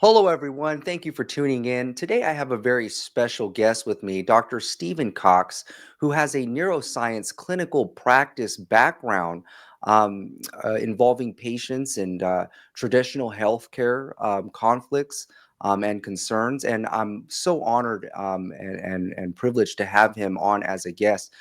Hello, everyone. Thank you for tuning in. Today, I have a very special guest with me, Dr. Stephen Cox, who has a neuroscience clinical practice background involving patients and traditional healthcare conflicts and concerns. And I'm so honored and privileged to have him on as a guest.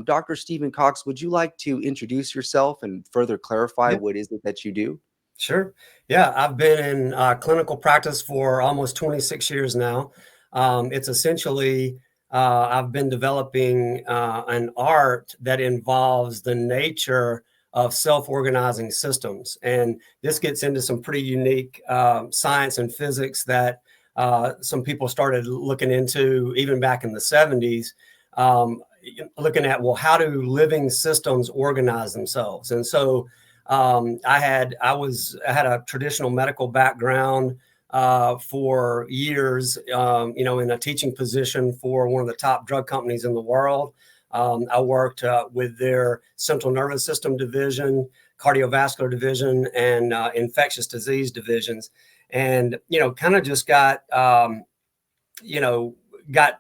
Dr. Stephen Cox, would you like to introduce yourself and further clarify Yeah, what is it that you do? sure. Yeah, I've been in clinical practice for almost 26 years now. It's essentially, I've been developing an art that involves the nature of self-organizing systems. And this gets into some pretty unique science and physics that some people started looking into even back in the 70s, looking at, well, how do living systems organize themselves? And so I had a traditional medical background for years, in a teaching position for one of the top drug companies in the world. I worked with their central nervous system division, cardiovascular division, and infectious disease divisions, and kind of just you know, got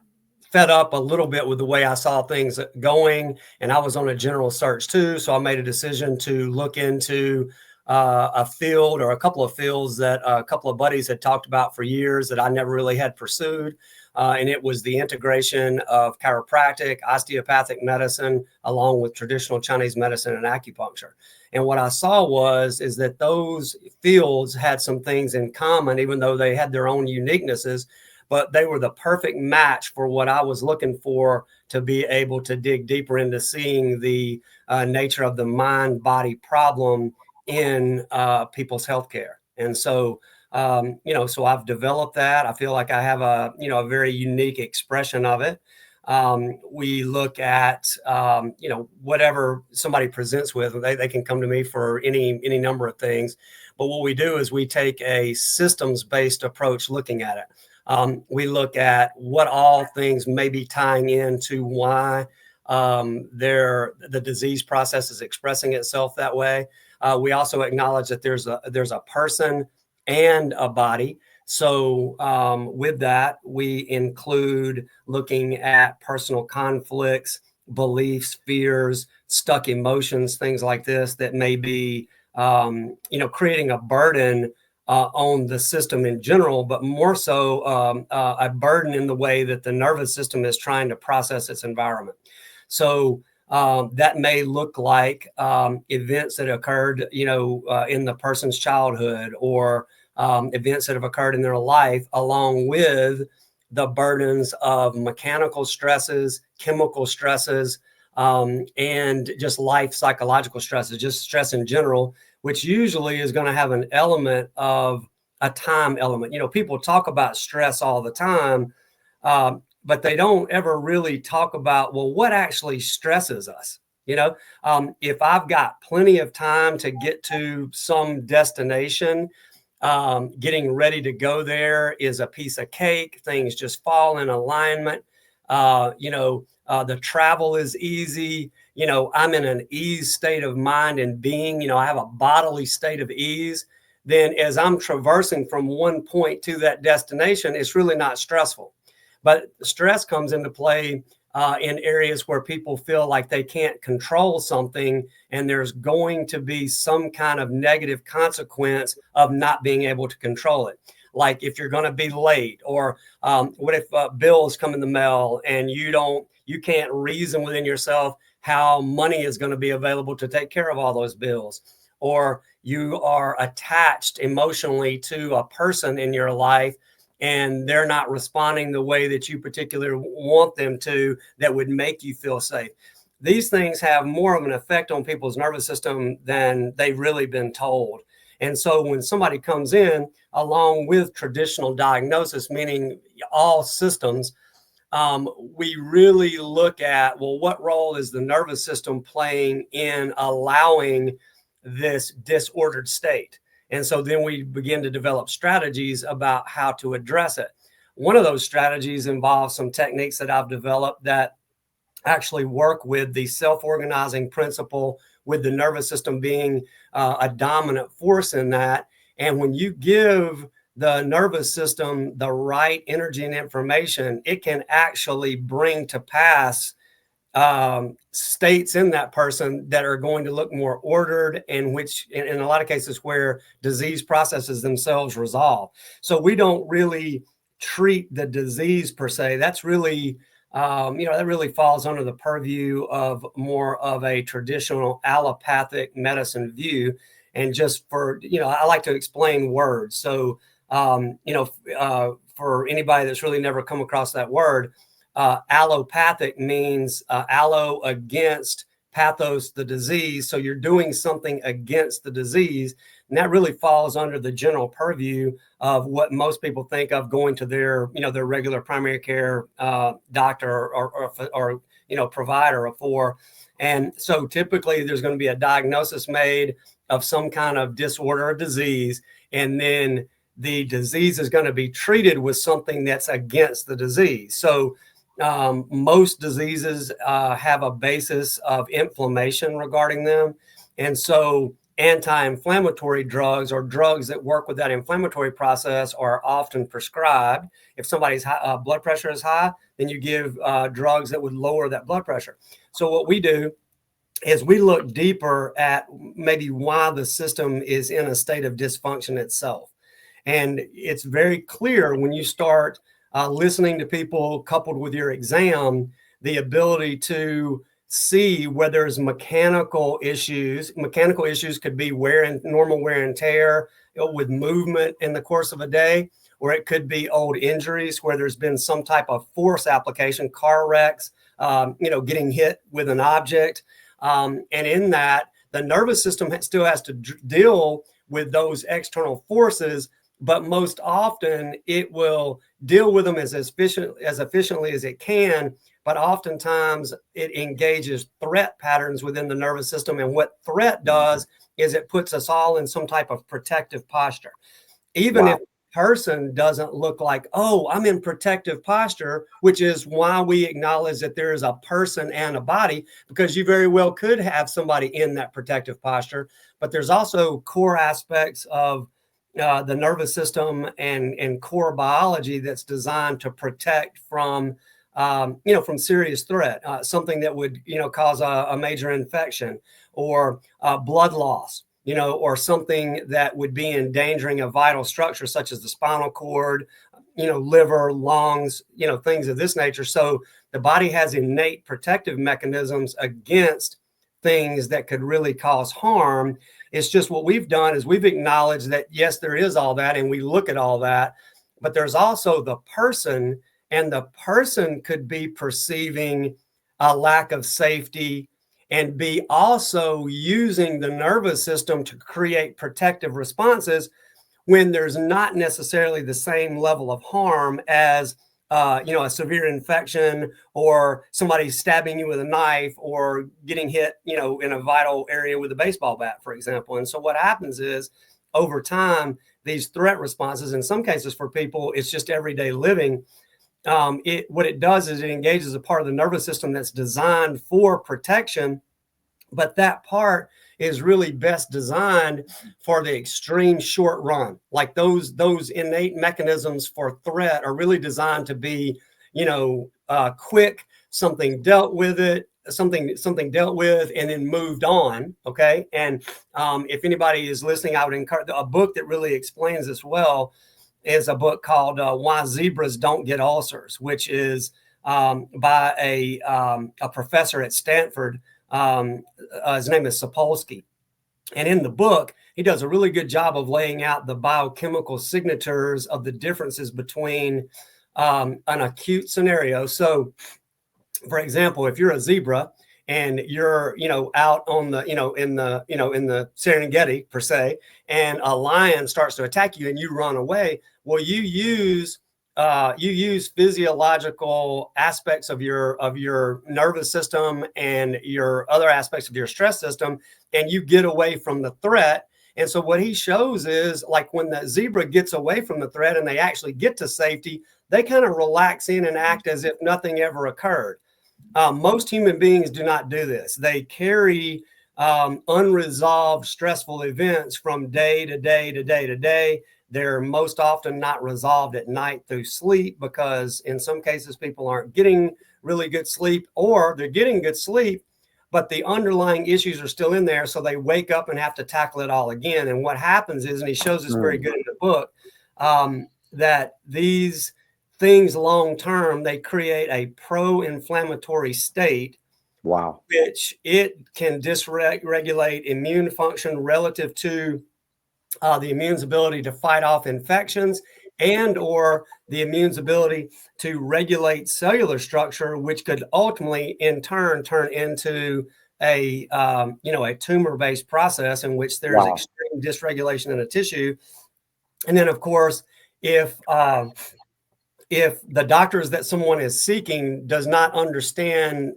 fed up a little bit with the way I saw things going. And I was on a general search too. So I made a decision to look into a field or a couple of fields that a couple of buddies had talked about for years that I never really had pursued. And it was the integration of chiropractic, osteopathic medicine, along with traditional Chinese medicine and acupuncture. And what I saw is that those fields had some things in common, even though they had their own uniquenesses, but they were the perfect match for what I was looking for to be able to dig deeper into seeing the nature of the mind-body problem in people's healthcare. And so, so I've developed that. I feel like I have a very unique expression of it. We look at, whatever somebody presents with, they can come to me for any number of things. But what we do is we take a systems-based approach looking at it. We look at what all things may be tying into why the disease process is expressing itself that way. We also acknowledge that there's a person and a body. So with that, we include looking at personal conflicts, beliefs, fears, stuck emotions, things like this that may be, creating a burden on the system in general, but more so a burden in the way that the nervous system is trying to process its environment. So that may look like events that occurred, in the person's childhood, or events that have occurred in their life, along with the burdens of mechanical stresses, chemical stresses, and just life psychological stresses, just stress in general, which usually is going to have an element of a time element. People talk about stress all the time, but they don't ever really talk about, well, what actually stresses us? If I've got plenty of time to get to some destination, getting ready to go there is a piece of cake. Things just fall in alignment. The travel is easy. I'm in an ease state of mind and being. I have a bodily state of ease. Then as I'm traversing from one point to that destination, it's really not stressful. But stress comes into play in areas where people feel like they can't control something, and there's going to be some kind of negative consequence of not being able to control it. Like if you're going to be late, or what if bills come in the mail and you can't reason within yourself how money is going to be available to take care of all those bills, or you are attached emotionally to a person in your life and they're not responding the way that you particularly want them to, that would make you feel safe. These things have more of an effect on people's nervous system than they've really been told. And so when somebody comes in along with traditional diagnosis, meaning all systems, we really look at, well, what role is the nervous system playing in allowing this disordered state? And so then we begin to develop strategies about how to address it. One of those strategies involves some techniques that I've developed that actually work with the self-organizing principle, with the nervous system being a dominant force in that. And when you give the nervous system the right energy and information, it can actually bring to pass states in that person that are going to look more ordered, and which in a lot of cases where disease processes themselves resolve. So we don't really treat the disease per se. That's really that really falls under the purview of more of a traditional allopathic medicine view. And just for, I like to explain words. So, for anybody that's really never come across that word, allopathic means allo, against, pathos, the disease. So you're doing something against the disease. And that really falls under the general purview of what most people think of going to their regular primary care doctor or provider for. And so typically there's going to be a diagnosis made of some kind of disorder or disease, and then the disease is going to be treated with something that's against the disease. So most diseases have a basis of inflammation regarding them. And so anti-inflammatory drugs, or drugs that work with that inflammatory process, are often prescribed. If somebody's blood pressure is high, then you give drugs that would lower that blood pressure. So what we do is we look deeper at maybe why the system is in a state of dysfunction itself. And it's very clear when you start listening to people, coupled with your exam, the ability to see where there's mechanical issues. Mechanical issues could be normal wear and tear with movement in the course of a day, or it could be old injuries where there's been some type of force application, car wrecks, getting hit with an object. And in that, the nervous system still has to deal with those external forces, but most often it will deal with them as efficiently as it can. But oftentimes it engages threat patterns within the nervous system. And what threat does is it puts us all in some type of protective posture. Even if the person doesn't look like, oh, I'm in protective posture, which is why we acknowledge that there is a person and a body, because you very well could have somebody in that protective posture. But there's also core aspects of the nervous system and core biology that's designed to protect from serious threat, something that would, cause a major infection, or blood loss, or something that would be endangering a vital structure such as the spinal cord, liver, lungs, things of this nature. So the body has innate protective mechanisms against things that could really cause harm. It's just what we've done is we've acknowledged that, yes, there is all that, and we look at all that, but there's also the person, and the person could be perceiving a lack of safety and be also using the nervous system to create protective responses when there's not necessarily the same level of harm as a severe infection, or somebody stabbing you with a knife, or getting hit, in a vital area with a baseball bat, for example. And so what happens is, over time, these threat responses, in some cases for people, it's just everyday living. What it does is it engages a part of the nervous system that's designed for protection, but that part is really best designed for the extreme short run. Like those innate mechanisms for threat are really designed to be, quick, something dealt with, and then moved on. Okay. And if anybody is listening, I would encourage a book that really explains this well is a book called Why Zebras Don't Get Ulcers, which is by a professor at Stanford. His name is Sapolsky. And in the book, he does a really good job of laying out the biochemical signatures of the differences between an acute scenario. So, for example, if you're a zebra and you're, out on the, in the Serengeti per se, and a lion starts to attack you and you run away, well, you use physiological aspects of your nervous system and your other aspects of your stress system, and you get away from the threat. And so what he shows is, like, when the zebra gets away from the threat and they actually get to safety, they kind of relax in and act as if nothing ever occurred. Most human beings do not do this. They carry unresolved stressful events from day to day to day to day. They're most often not resolved at night through sleep, because in some cases people aren't getting really good sleep, or they're getting good sleep, but the underlying issues are still in there. So they wake up and have to tackle it all again. And what happens is, and he shows this very good in the book, that these things long term, they create a pro-inflammatory state. Wow. Which it can dysregulate immune function relative to the immune's ability to fight off infections, and or the immune's ability to regulate cellular structure, which could ultimately in turn turn into a a tumor-based process in which there's extreme dysregulation in a tissue. And then of course, if the doctors that someone is seeking does not understand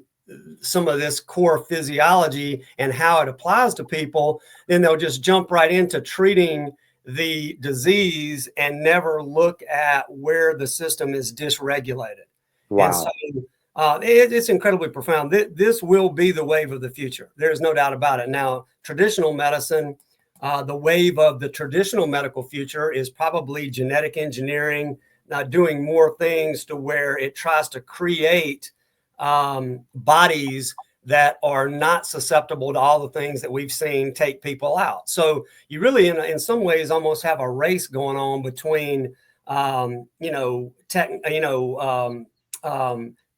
some of this core physiology and how it applies to people, then they'll just jump right into treating the disease and never look at where the system is dysregulated. Wow. And so it's incredibly profound. This will be the wave of the future. There's no doubt about it. Now, traditional medicine, the wave of the traditional medical future is probably genetic engineering, doing more things to where it tries to create bodies that are not susceptible to all the things that we've seen take people out. So you really, in some ways, almost have a race going on between,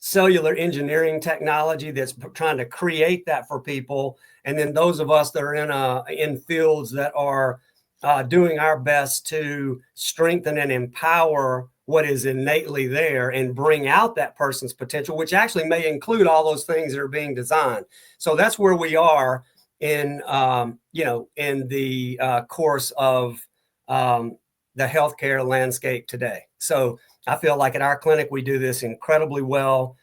cellular engineering technology that's trying to create that for people, and then those of us that are in fields that are doing our best to strengthen and empower what is innately there and bring out that person's potential, which actually may include all those things that are being designed. So that's where we are in the course of the healthcare landscape today. So I feel like at our clinic, we do this incredibly well.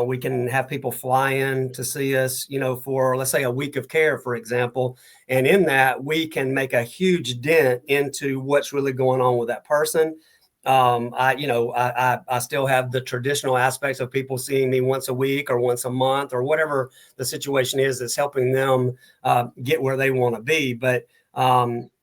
We can have people fly in to see us, for, let's say, a week of care, for example. And in that, we can make a huge dent into what's really going on with that person. I still have the traditional aspects of people seeing me once a week or once a month or whatever the situation is that's helping them get where they want to be. But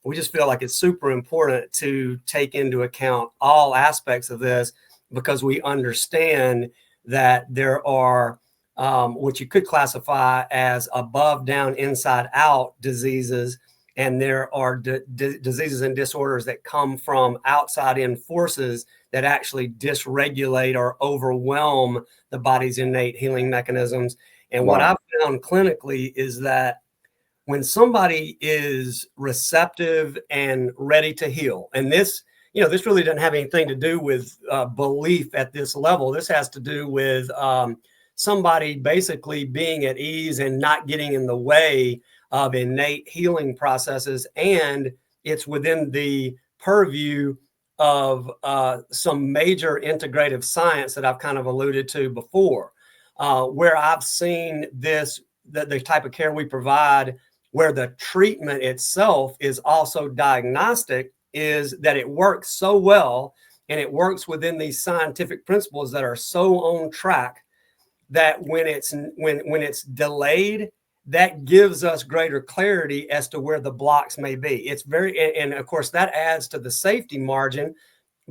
we just feel like it's super important to take into account all aspects of this, because we understand that there are what you could classify as above, down, inside out diseases. And there are diseases and disorders that come from outside in forces that actually dysregulate or overwhelm the body's innate healing mechanisms. And what I've found clinically is that when somebody is receptive and ready to heal, and this really doesn't have anything to do with belief at this level. This has to do with somebody basically being at ease and not getting in the way of innate healing processes. And it's within the purview of some major integrative science that I've kind of alluded to before, where I've seen the type of care we provide, where the treatment itself is also diagnostic, is that it works so well, and it works within these scientific principles that are so on track, that when it's delayed, that gives us greater clarity as to where the blocks may be. It's and of course that adds to the safety margin,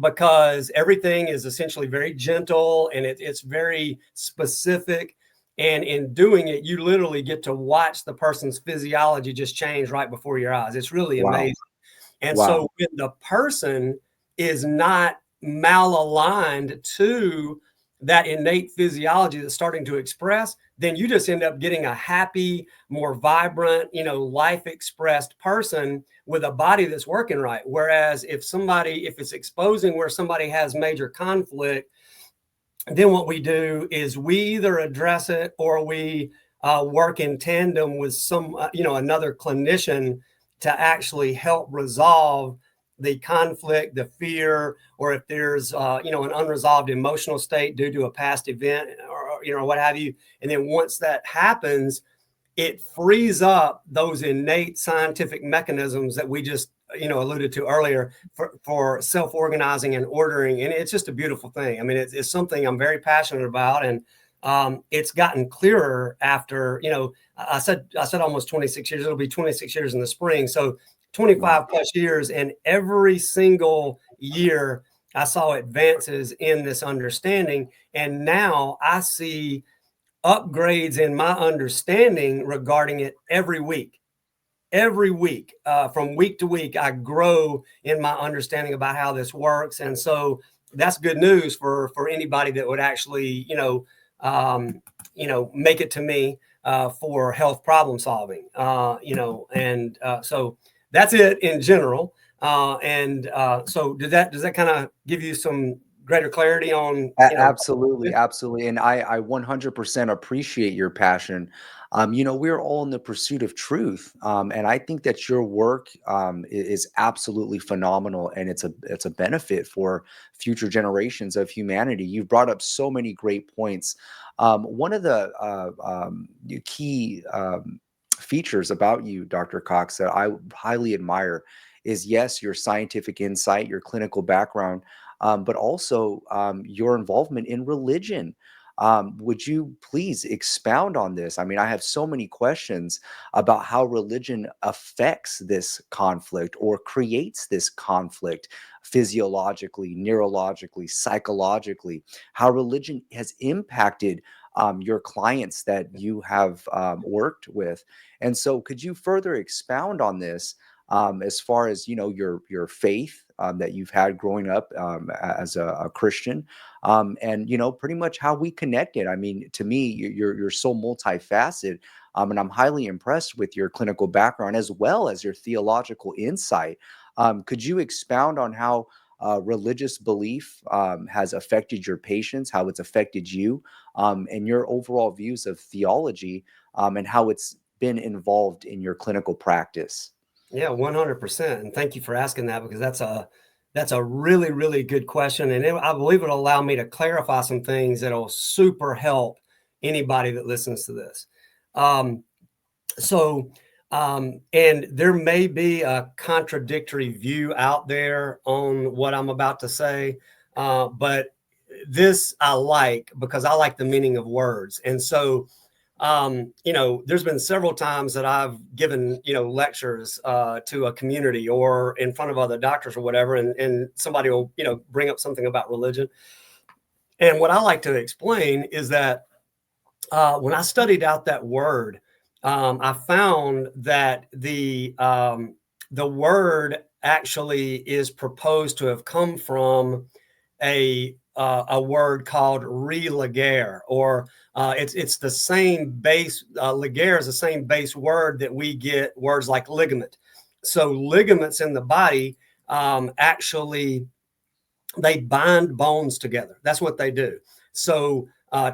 because everything is essentially very gentle and it's very specific. And in doing it, you literally get to watch the person's physiology just change right before your eyes. It's really amazing. And so when the person is not malaligned to that innate physiology that's starting to express, then you just end up getting a happy, more vibrant, life expressed person with a body that's working right. Whereas if it's exposing where somebody has major conflict, then what we do is we either address it, or we work in tandem with another clinician to actually help resolve the conflict, the fear, or if there's an unresolved emotional state due to a past event, or what have you. And then once that happens, it frees up those innate scientific mechanisms that we just alluded to earlier for self-organizing and ordering. And it's just a beautiful thing. I mean, it's something I'm very passionate about, and It's gotten clearer after, I said almost 26 years. It'll be 26 years in the spring. So 25 plus years, and every single year I saw advances in this understanding. And now I see upgrades in my understanding regarding it every week. Every week, from week to week, I grow in my understanding about how this works. And so that's good news for anybody that would actually, make it to me for health problem solving, so that's it in general. So does that kind of give you some greater clarity on, Absolutely, absolutely, and I 100% appreciate your passion. We're all in the pursuit of truth, and I think that your work is absolutely phenomenal, and it's a benefit for future generations of humanity. You've brought up so many great points. One of the key features about you, Dr. Cox, that I highly admire is, yes, your scientific insight, your clinical background, but also your involvement in religion. Would you please expound on this? I mean, I have so many questions about how religion affects this conflict or creates this conflict physiologically, neurologically, psychologically, how religion has impacted your clients that you have worked with. And so, could you further expound on this? As far as your faith that you've had growing up as a Christian, and pretty much how we connected. I mean, to me, you're so multifaceted, and I'm highly impressed with your clinical background as well as your theological insight. Could you expound on how religious belief has affected your patients, how it's affected you, and your overall views of theology, and how it's been involved in your clinical practice? Yeah, 100%. And thank you for asking that, because that's a really, really good question. And I believe it'll allow me to clarify some things that'll super help anybody that listens to this. Um, and there may be a contradictory view out there on what I'm about to say, but this I like, because I like the meaning of words. And so there's been several times that I've given, lectures to a community or in front of other doctors or whatever, and somebody will, bring up something about religion. And what I like to explain is that when I studied out that word, I found that the word actually is proposed to have come from a word called religare, or it's the same base. Ligare is the same base word that we get words like ligament. So ligaments in the body actually, they bind bones together. That's what they do. So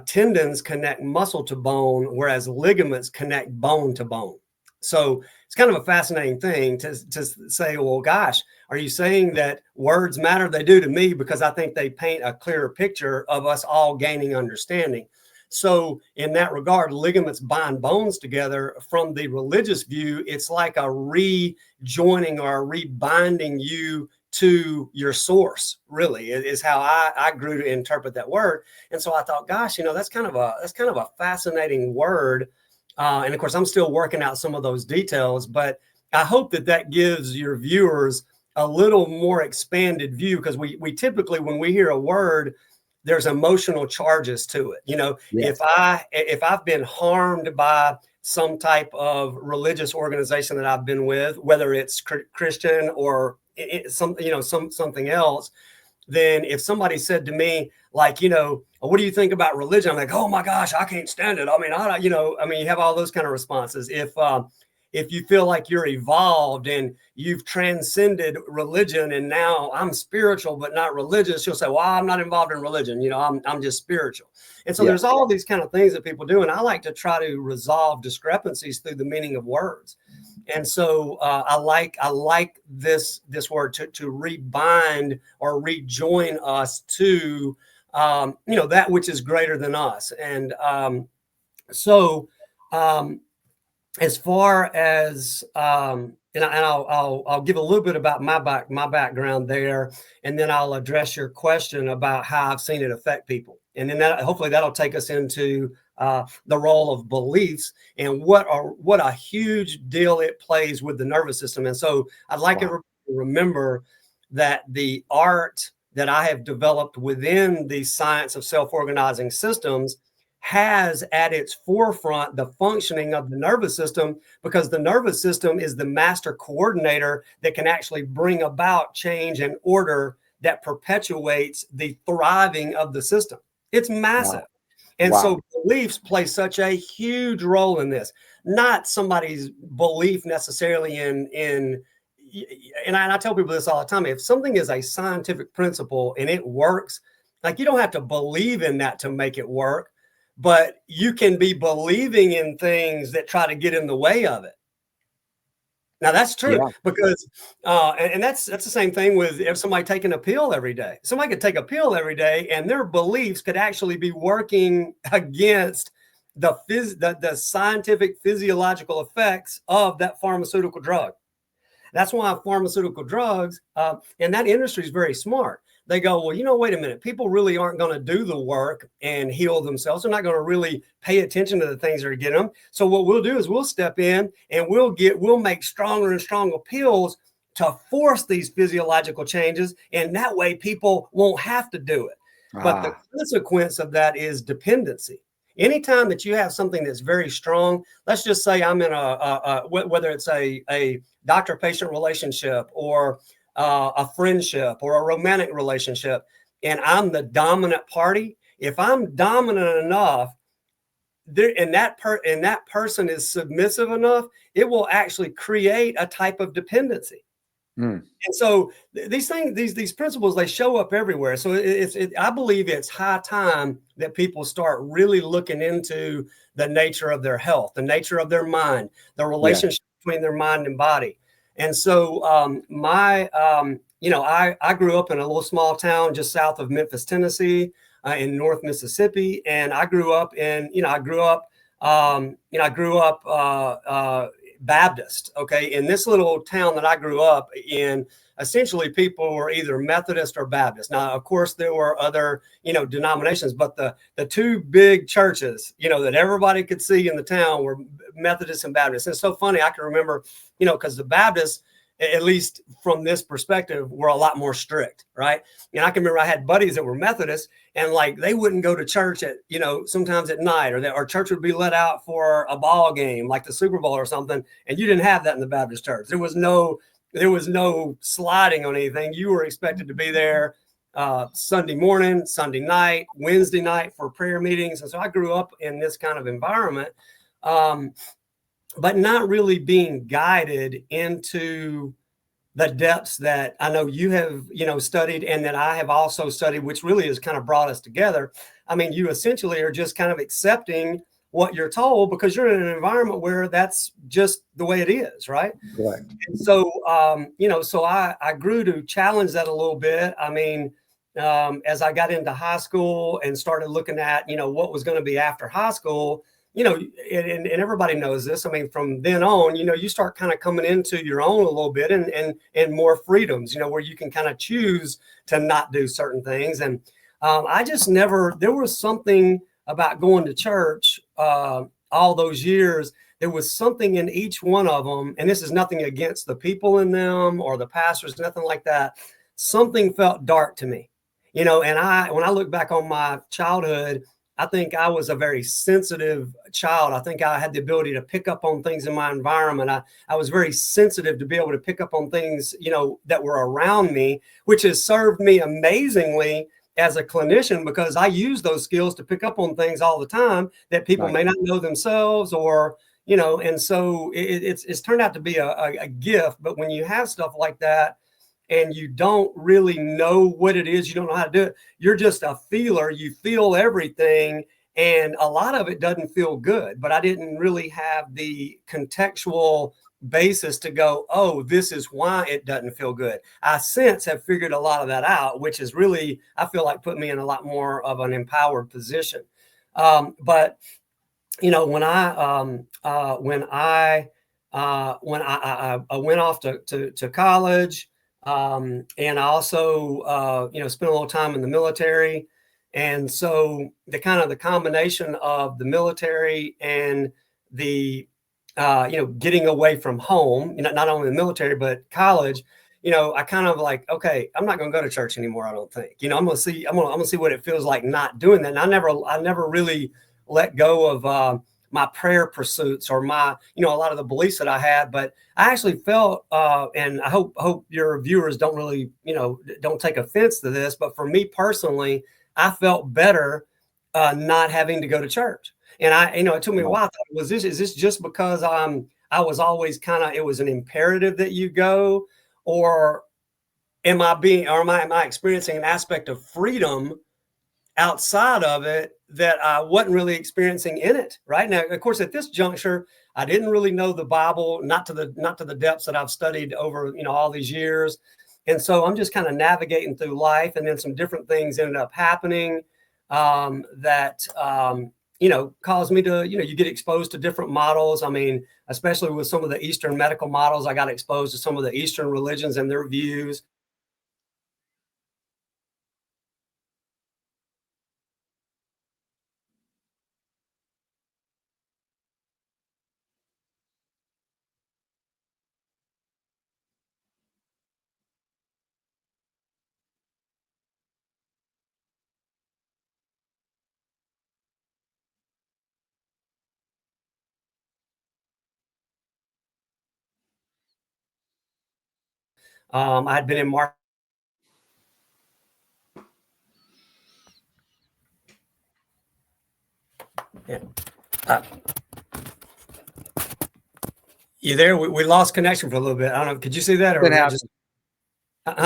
tendons connect muscle to bone, whereas ligaments connect bone to bone. So it's kind of a fascinating thing to say, well, gosh, are you saying that words matter? They do to me, because I think they paint a clearer picture of us all gaining understanding. So in that regard, ligaments bind bones together. From the religious view, it's like a rejoining or a rebinding you to your source, really, is how I grew to interpret that word. And so I thought, gosh, that's kind of a fascinating word. And of course, I'm still working out some of those details, but I hope that gives your viewers a little more expanded view, because we typically, when we hear a word, there's emotional charges to it. Yes. If I've been harmed by some type of religious organization that I've been with, whether it's Christian or something else, then if somebody said to me, like, what do you think about religion? I'm like, oh my gosh, I can't stand it. I mean, you have all those kind of responses. If you feel like you're evolved and you've transcended religion and now I'm spiritual but not religious, you'll say, well, I'm not involved in religion. I'm just spiritual. And so there's all these kind of things that people do. And I like to try to resolve discrepancies through the meaning of words. And so I like this word to rebind or rejoin us to that which is greater than us. And so as far as and I'll give a little bit about my background there, and then I'll address your question about how I've seen it affect people. And then that hopefully that'll take us into the role of beliefs and what a huge deal it plays with the nervous system. And so I'd like everybody to remember that the art that I have developed within the science of self-organizing systems has at its forefront the functioning of the nervous system, because the nervous system is the master coordinator that can actually bring about change and order that perpetuates the thriving of the system. It's massive. Wow. And Wow. so beliefs play such a huge role in this, not somebody's belief necessarily in and I tell people this all the time. If something is a scientific principle and it works, like, you don't have to believe in that to make it work, but you can be believing in things that try to get in the way of it. Now that's true, Yeah. because and that's the same thing with if somebody taking a pill every day. Somebody could take a pill every day and their beliefs could actually be working against the scientific physiological effects of that pharmaceutical drug. That's why pharmaceutical drugs, and that industry is very smart. They go, well, wait a minute. People really aren't going to do the work and heal themselves. They're not going to really pay attention to the things that are getting them. So what we'll do is we'll step in and we'll make stronger and stronger pills to force these physiological changes. And that way people won't have to do it. But the consequence of that is dependency. Anytime that you have something that's very strong, let's just say I'm in whether it's a doctor-patient relationship or a friendship or a romantic relationship, and I'm the dominant party. If I'm dominant enough, and that person is submissive enough, it will actually create a type of dependency. And so these things, these principles, they show up everywhere. So I believe it's high time that people start really looking into the nature of their health, the nature of their mind, the relationship between their mind and body. And so I grew up in a little small town just south of Memphis, Tennessee, in North Mississippi, and I grew up Baptist. Okay, in this little town that I grew up in, essentially people were either Methodist or Baptist. Now, of course, there were other denominations, but the two big churches that everybody could see in the town were Methodist and Baptist. And it's so funny, I can remember because the Baptists, at least from this perspective, were a lot more strict, right? And I can remember I had buddies that were Methodists, and like they wouldn't go to church at sometimes at night, or church would be let out for a ball game like the Super Bowl or something, and you didn't have that in the Baptist church. There was no sliding on anything. You were expected to be there Sunday morning, Sunday night, Wednesday night for prayer meetings. And so I grew up in this kind of environment. But not really being guided into the depths that I know you have, studied, and that I have also studied, which really has kind of brought us together. I mean, you essentially are just kind of accepting what you're told because you're in an environment where that's just the way it is, right? Correct. And so, so I grew to challenge that a little bit. I mean, as I got into high school and started looking at, what was going to be after high school, and everybody knows this. I mean, from then on, you start kind of coming into your own a little bit and more freedoms, where you can kind of choose to not do certain things. And I just there was something about going to church all those years. There was something in each one of them. And this is nothing against the people in them or the pastors, nothing like that. Something felt dark to me, and when I look back on my childhood, I think I was a very sensitive child. I think I had the ability to pick up on things in my environment. I was very sensitive to be able to pick up on things, that were around me, which has served me amazingly as a clinician, because I use those skills to pick up on things all the time that people may not know themselves, or, and so it's turned out to be a gift. But when you have stuff like that, and you don't really know what it is, you don't know how to do it, you're just a feeler, you feel everything, and a lot of it doesn't feel good. But I didn't really have the contextual basis to go, oh, this is why it doesn't feel good. I since have figured a lot of that out, which is really, I feel like, put me in a lot more of an empowered position. But when I went off to college, and I also, spent a little time in the military. And so the combination of the military and the getting away from home, not only the military but college, I kind of like, okay, I'm not going to go to church anymore. I don't think, I'm going to see, I'm going to see what it feels like not doing that. And I never really let go of my prayer pursuits or my, a lot of the beliefs that I had. But I actually felt, and I hope your viewers don't really, don't take offense to this, but for me personally, I felt better not having to go to church. And it took me a while. I thought, is this just because I was always it was an imperative that you go, or am I experiencing an aspect of freedom outside of it that I wasn't really experiencing in it? Right now, of course, at this juncture, I didn't really know the Bible, not to the depths that I've studied over, all these years. And so I'm just kind of navigating through life. And then some different things ended up happening that caused me to, you get exposed to different models. I mean, especially with some of the Eastern medical models, I got exposed to some of the Eastern religions and their views. I had been in market. Yeah. You there? We lost connection for a little bit. I don't know. Could you see that, or was that just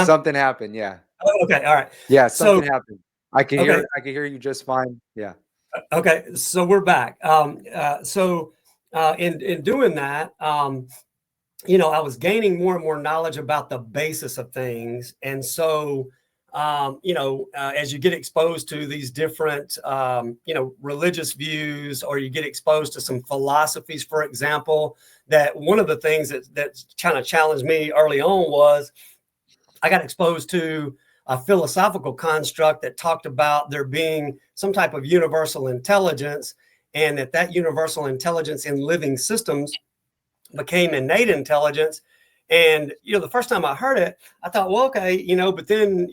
something happened? Yeah. Oh, okay. All right. Yeah. So Something happened. I can hear you just fine. Yeah. Okay. So we're back. In doing that, I was gaining more and more knowledge about the basis of things. And so, as you get exposed to these different, religious views, or you get exposed to some philosophies, for example, that one of the things that kind of challenged me early on was I got exposed to a philosophical construct that talked about there being some type of universal intelligence, and that universal intelligence in living systems became innate intelligence. And, the first time I heard it, I thought, well, okay, but then,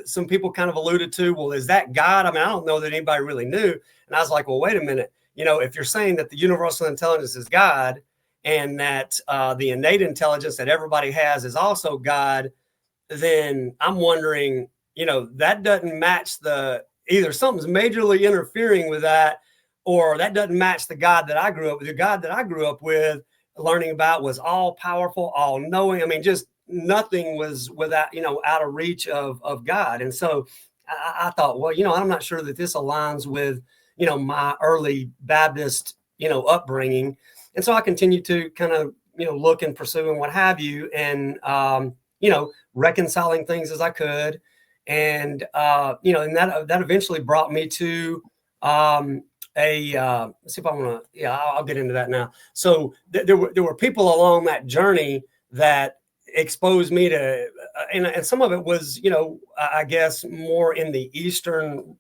some people kind of alluded to, well, is that God? I mean, I don't know that anybody really knew. And I was like, well, wait a minute, if you're saying that the universal intelligence is God, and that the innate intelligence that everybody has is also God, then I'm wondering, that doesn't match either something's majorly interfering with that, or that doesn't match the God that I grew up with. The God that I grew up with, learning about, was all powerful, all knowing. I mean, just nothing was without, out of reach of God. And so I thought, well, I'm not sure that this aligns with, my early Baptist, upbringing. And so I continued to kind of, look and pursue and what have you. And, reconciling things as I could. And, and that eventually brought me to let's see if I want to, I'll get into that now. So there were people along that journey that exposed me to, and some of it was, I guess more in the Eastern,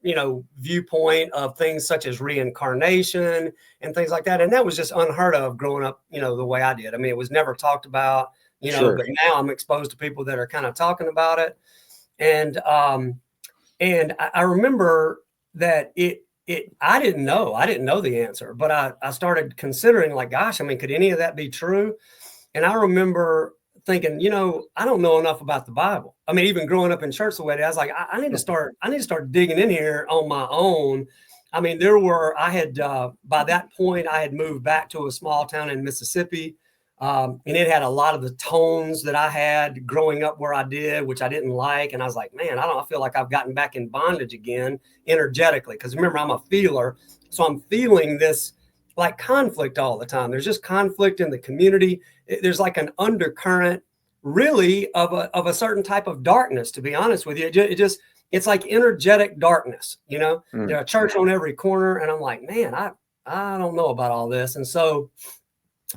viewpoint of things such as reincarnation and things like that. And that was just unheard of growing up, the way I did. I mean, it was never talked about. Sure. But now I'm exposed to people that are kind of talking about it. And I remember that I didn't know the answer, but I started considering, like, gosh, I mean, could any of that be true? And I remember thinking, I don't know enough about the Bible. I mean, even growing up in church the way it is, I was like, I need to start digging in here on my own. I mean, by that point, I had moved back to a small town in Mississippi. And it had a lot of the tones that I had growing up where I did, which I didn't like. And I was like, man, I feel like I've gotten back in bondage again energetically. Because remember, I'm a feeler. So I'm feeling this like conflict all the time. There's just conflict in the community. There's like an undercurrent, really, of a certain type of darkness, to be honest with you. It's like energetic darkness, There's a church on every corner. And I'm like, man, I don't know about all this. And so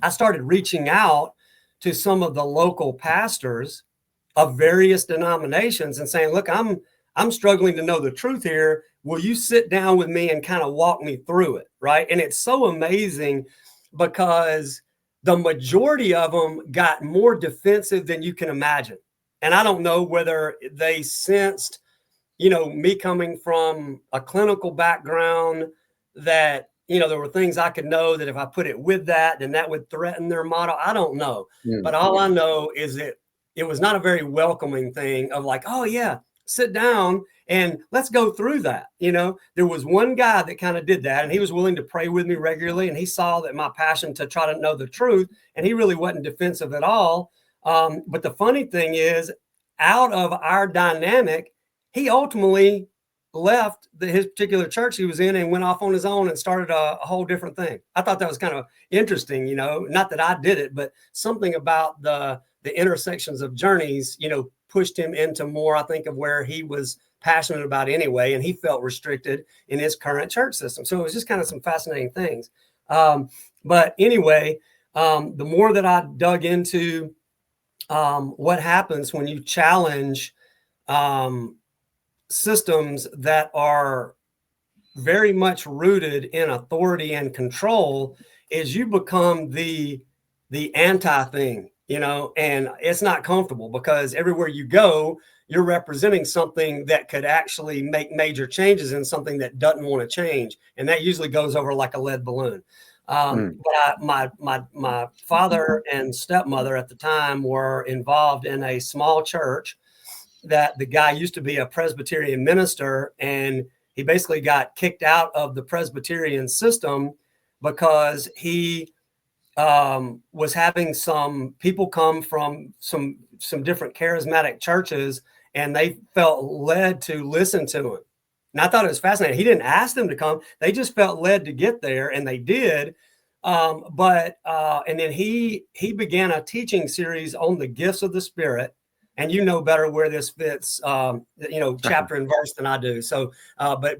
I started reaching out to some of the local pastors of various denominations and saying, look, I'm struggling to know the truth here. Will you sit down with me and kind of walk me through it? Right. And it's so amazing because the majority of them got more defensive than you can imagine. And I don't know whether they sensed, me coming from a clinical background, that, there were things I could know that if I put it with that, then that would threaten their model. I don't know. But all I know is that it was not a very welcoming thing of like, oh yeah, sit down and let's go through that. There was one guy that kind of did that, and he was willing to pray with me regularly. And he saw that my passion to try to know the truth, and he really wasn't defensive at all. But the funny thing is, out of our dynamic, he ultimately left his particular church he was in and went off on his own and started a whole different thing. I thought that was kind of interesting, not that I did it, but something about the intersections of journeys, pushed him into more, I think, of where he was passionate about anyway, and he felt restricted in his current church system. So it was just kind of some fascinating things. But anyway, the more that I dug into what happens when you challenge systems that are very much rooted in authority and control, is you become the anti thing, and it's not comfortable because everywhere you go, you're representing something that could actually make major changes in something that doesn't want to change. And that usually goes over like a lead balloon. But my father and stepmother at the time were involved in a small church that the guy used to be a Presbyterian minister, and he basically got kicked out of the Presbyterian system because he was having some people come from some different charismatic churches, and they felt led to listen to him. And I thought it was fascinating. He didn't ask them to come. They just felt led to get there, and they did. And then he began a teaching series on the gifts of the Spirit. And you know better where this fits, chapter and verse than I do. So, but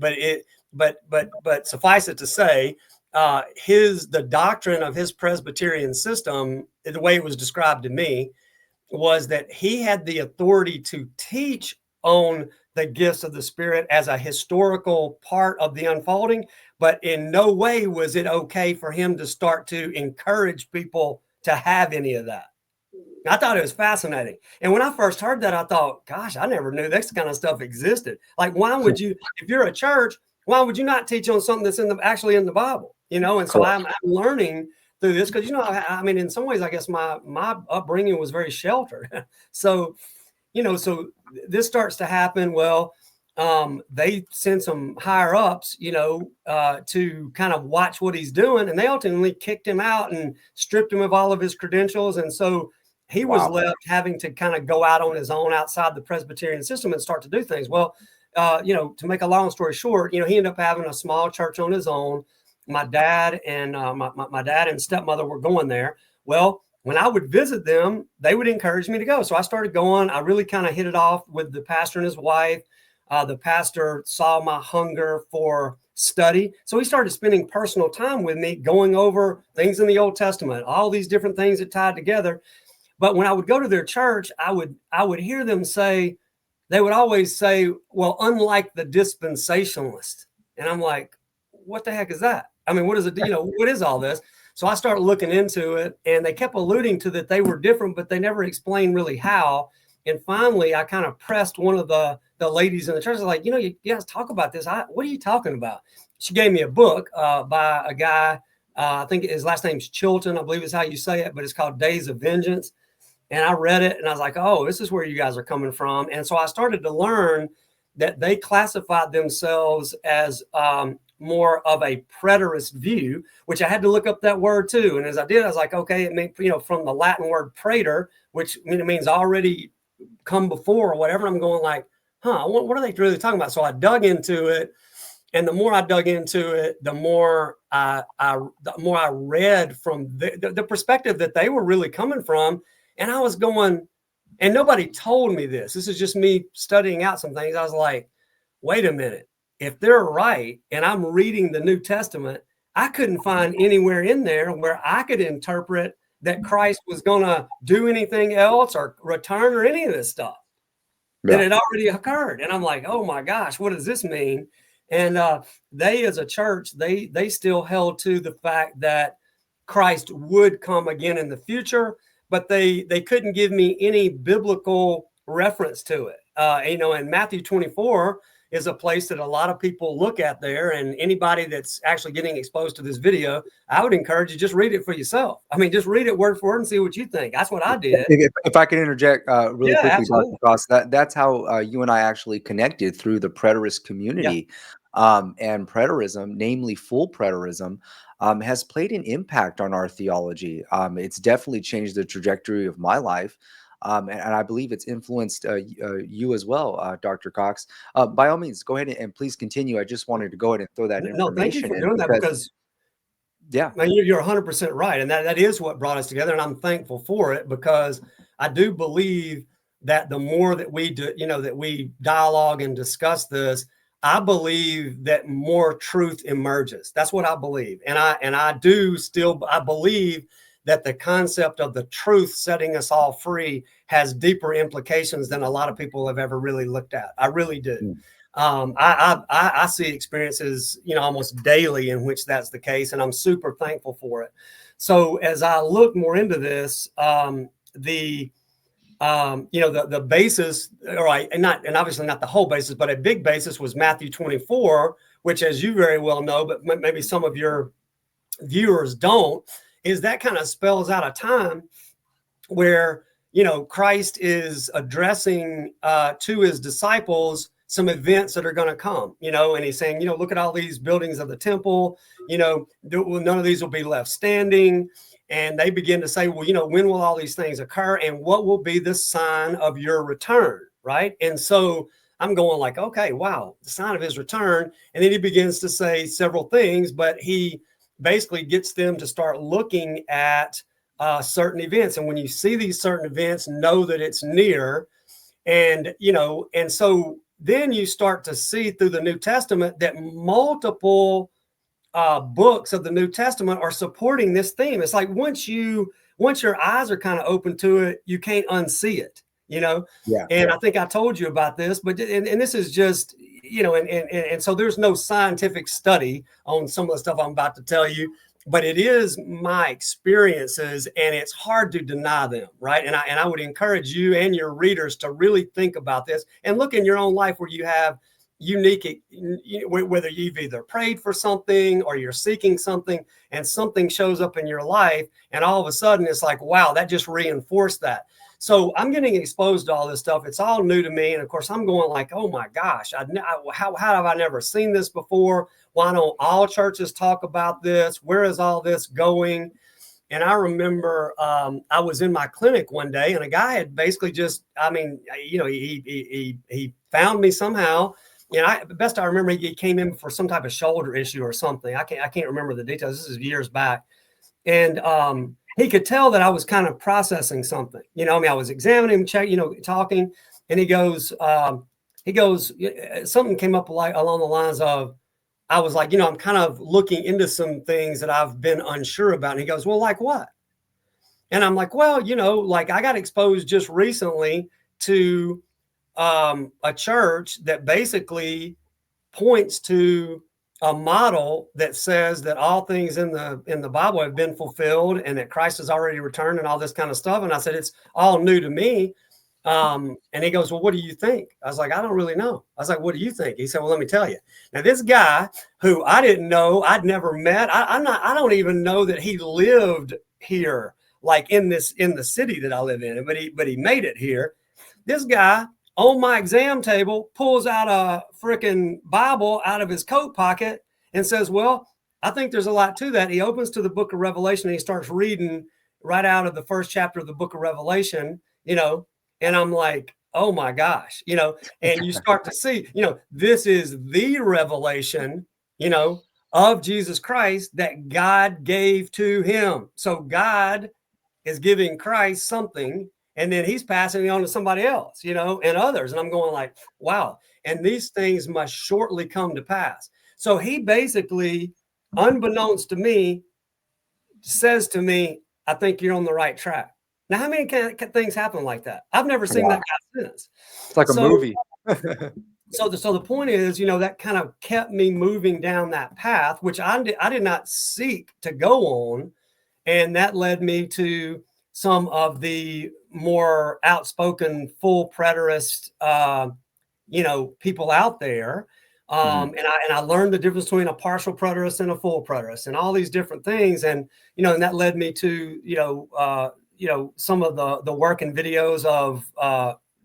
suffice it to say, the doctrine of his Presbyterian system, the way it was described to me, was that he had the authority to teach on the gifts of the Spirit as a historical part of the unfolding, but in no way was it okay for him to start to encourage people to have any of that. I thought it was fascinating. And when I first heard that, I thought, gosh, I never knew this kind of stuff existed. Like, why would you, if you're a church, why would you not teach on something that's actually in the Bible? And so I'm learning through this because, I mean, in some ways, I guess my upbringing was very sheltered. So, so this starts to happen. Well, they send some higher ups, to kind of watch what he's doing. And they ultimately kicked him out and stripped him of all of his credentials. And so he was left having to kind of go out on his own outside the Presbyterian system and start to do things. Well, to make a long story short, he ended up having a small church on his own. My dad and my dad and stepmother were going there. Well, when I would visit them, they would encourage me to go. So I started going. I really kind of hit it off with the pastor and his wife. The pastor saw my hunger for study. So he started spending personal time with me, going over things in the Old Testament, all these different things that tied together. But when I would go to their church, I would hear them say, they would always say, well, unlike the dispensationalist. And I'm like, what the heck is that? I mean, what is it? What is all this? So I started looking into it, and they kept alluding to that they were different, but they never explained really how. And finally, I kind of pressed one of the ladies in the church. I was like, you guys talk about this. What are you talking about? She gave me a book by a guy. I think his last name's Chilton, I believe is how you say it, but it's called Days of Vengeance. And I read it, and I was like, oh, this is where you guys are coming from. And so I started to learn that they classified themselves as more of a preterist view, which I had to look up that word too. And as I did, I was like, okay, it means, from the Latin word praetor, which means already come before or whatever. I'm going like, what are they really talking about? So I dug into it. And the more I dug into it, the more I read from the perspective that they were really coming from. And I was going, and nobody told me this. This is just me studying out some things. I was like, wait a minute. If they're right, and I'm reading the New Testament, I couldn't find anywhere in there where I could interpret that Christ was going to do anything else or return or any of this stuff. that Yeah. had already occurred. And I'm like, oh my gosh, what does this mean? And they, as a church, they still held to the fact that Christ would come again in the future, but they couldn't give me any biblical reference to it. And Matthew 24 is a place that a lot of people look at there. And anybody that's actually getting exposed to this video, I would encourage you just read it for yourself. I mean, just read it word for word and see what you think. That's what I did. If I could interject really Yeah, quickly, Dr. absolutely. Cox, that's how you and I actually connected through the preterist Yeah. community. And preterism, namely full preterism, has played an impact on our theology. It's definitely changed the trajectory of my life. And I believe it's influenced you as well, Dr. Cox. By all means, go ahead and please continue. I just wanted to go ahead and throw that No, thank you information for in doing that, because, because yeah, man, you're 100% right. And that is what brought us together. And I'm thankful for it, because I do believe that the more that we do, that we dialogue and discuss this, I believe that more truth emerges. That's what I believe. I believe that the concept of the truth setting us all free has deeper implications than a lot of people have ever really looked at. I really do. mm, I see experiences, almost daily in which that's the case, and I'm super thankful for it. So as I look more into this, the the basis, right, and obviously not the whole basis, but a big basis was Matthew 24, which, as you very well know, but maybe some of your viewers don't, is that kind of spells out a time where Christ is addressing to his disciples some events that are going to come, and he's saying, look at all these buildings of the temple, none of these will be left standing. And they begin to say, well, when will all these things occur, and what will be the sign of your return, right? And so I'm going like, okay, wow, the sign of his return. And then he begins to say several things, but he basically gets them to start looking at certain events. And when you see these certain events, know that it's near. And so then you start to see through the New Testament that multiple books of the New Testament are supporting this theme. It's like once your eyes are kind of open to it, you can't unsee it, yeah, And I think I told you about this, but and this is just, and so there's no scientific study on some of the stuff I'm about to tell you, but it is my experiences, and it's hard to deny them, right? And I would encourage you and your readers to really think about this and look in your own life where you have unique, whether you've either prayed for something or you're seeking something, and something shows up in your life, and all of a sudden it's like, wow, that just reinforced that. So I'm getting exposed to all this stuff. It's all new to me. And of course, I'm going like, oh my gosh, how have I never seen this before? Why don't all churches talk about this? Where is all this going? And I remember I was in my clinic one day, and a guy had basically just, he found me somehow. Best I remember, he came in for some type of shoulder issue or something. I can't remember the details. This is years back. And he could tell that I was kind of processing something. I was examining him, talking, and he goes, something came up like along the lines of, I was like, I'm kind of looking into some things that I've been unsure about. And he goes, well, like what? And I'm like, well, like I got exposed just recently to a church that basically points to a model that says that all things in the Bible have been fulfilled, and that Christ has already returned, and all this kind of stuff. And I said, it's all new to me. And he goes, well, what do you think? I was like, I don't really know. I was like, what do you think? He said, well, let me tell you. Now, this guy who I didn't know, I'd never met, I don't even know that he lived here, like in the city that I live in, but he made it here. This guy on my exam table pulls out a freaking Bible out of his coat pocket and says, well, I think there's a lot to that. He opens to the book of Revelation, and he starts reading right out of the first chapter of the book of Revelation, and I'm like, oh my gosh, and you start to see, this is the revelation, of Jesus Christ that God gave to him. So God is giving Christ something, and then he's passing it on to somebody else, and others. And I'm going like, wow. And these things must shortly come to pass. So he basically, unbeknownst to me, says to me, I think you're on the right track. Now, how many things happen like that? I've never seen Wow. that guy since. It's like a So, movie. so the point is, that kind of kept me moving down that path, which I did not seek to go on. And that led me to some of the more outspoken full preterist, people out there. Mhm. And I learned the difference between a partial preterist and a full preterist and all these different things. And, and that led me to, some of the work and videos of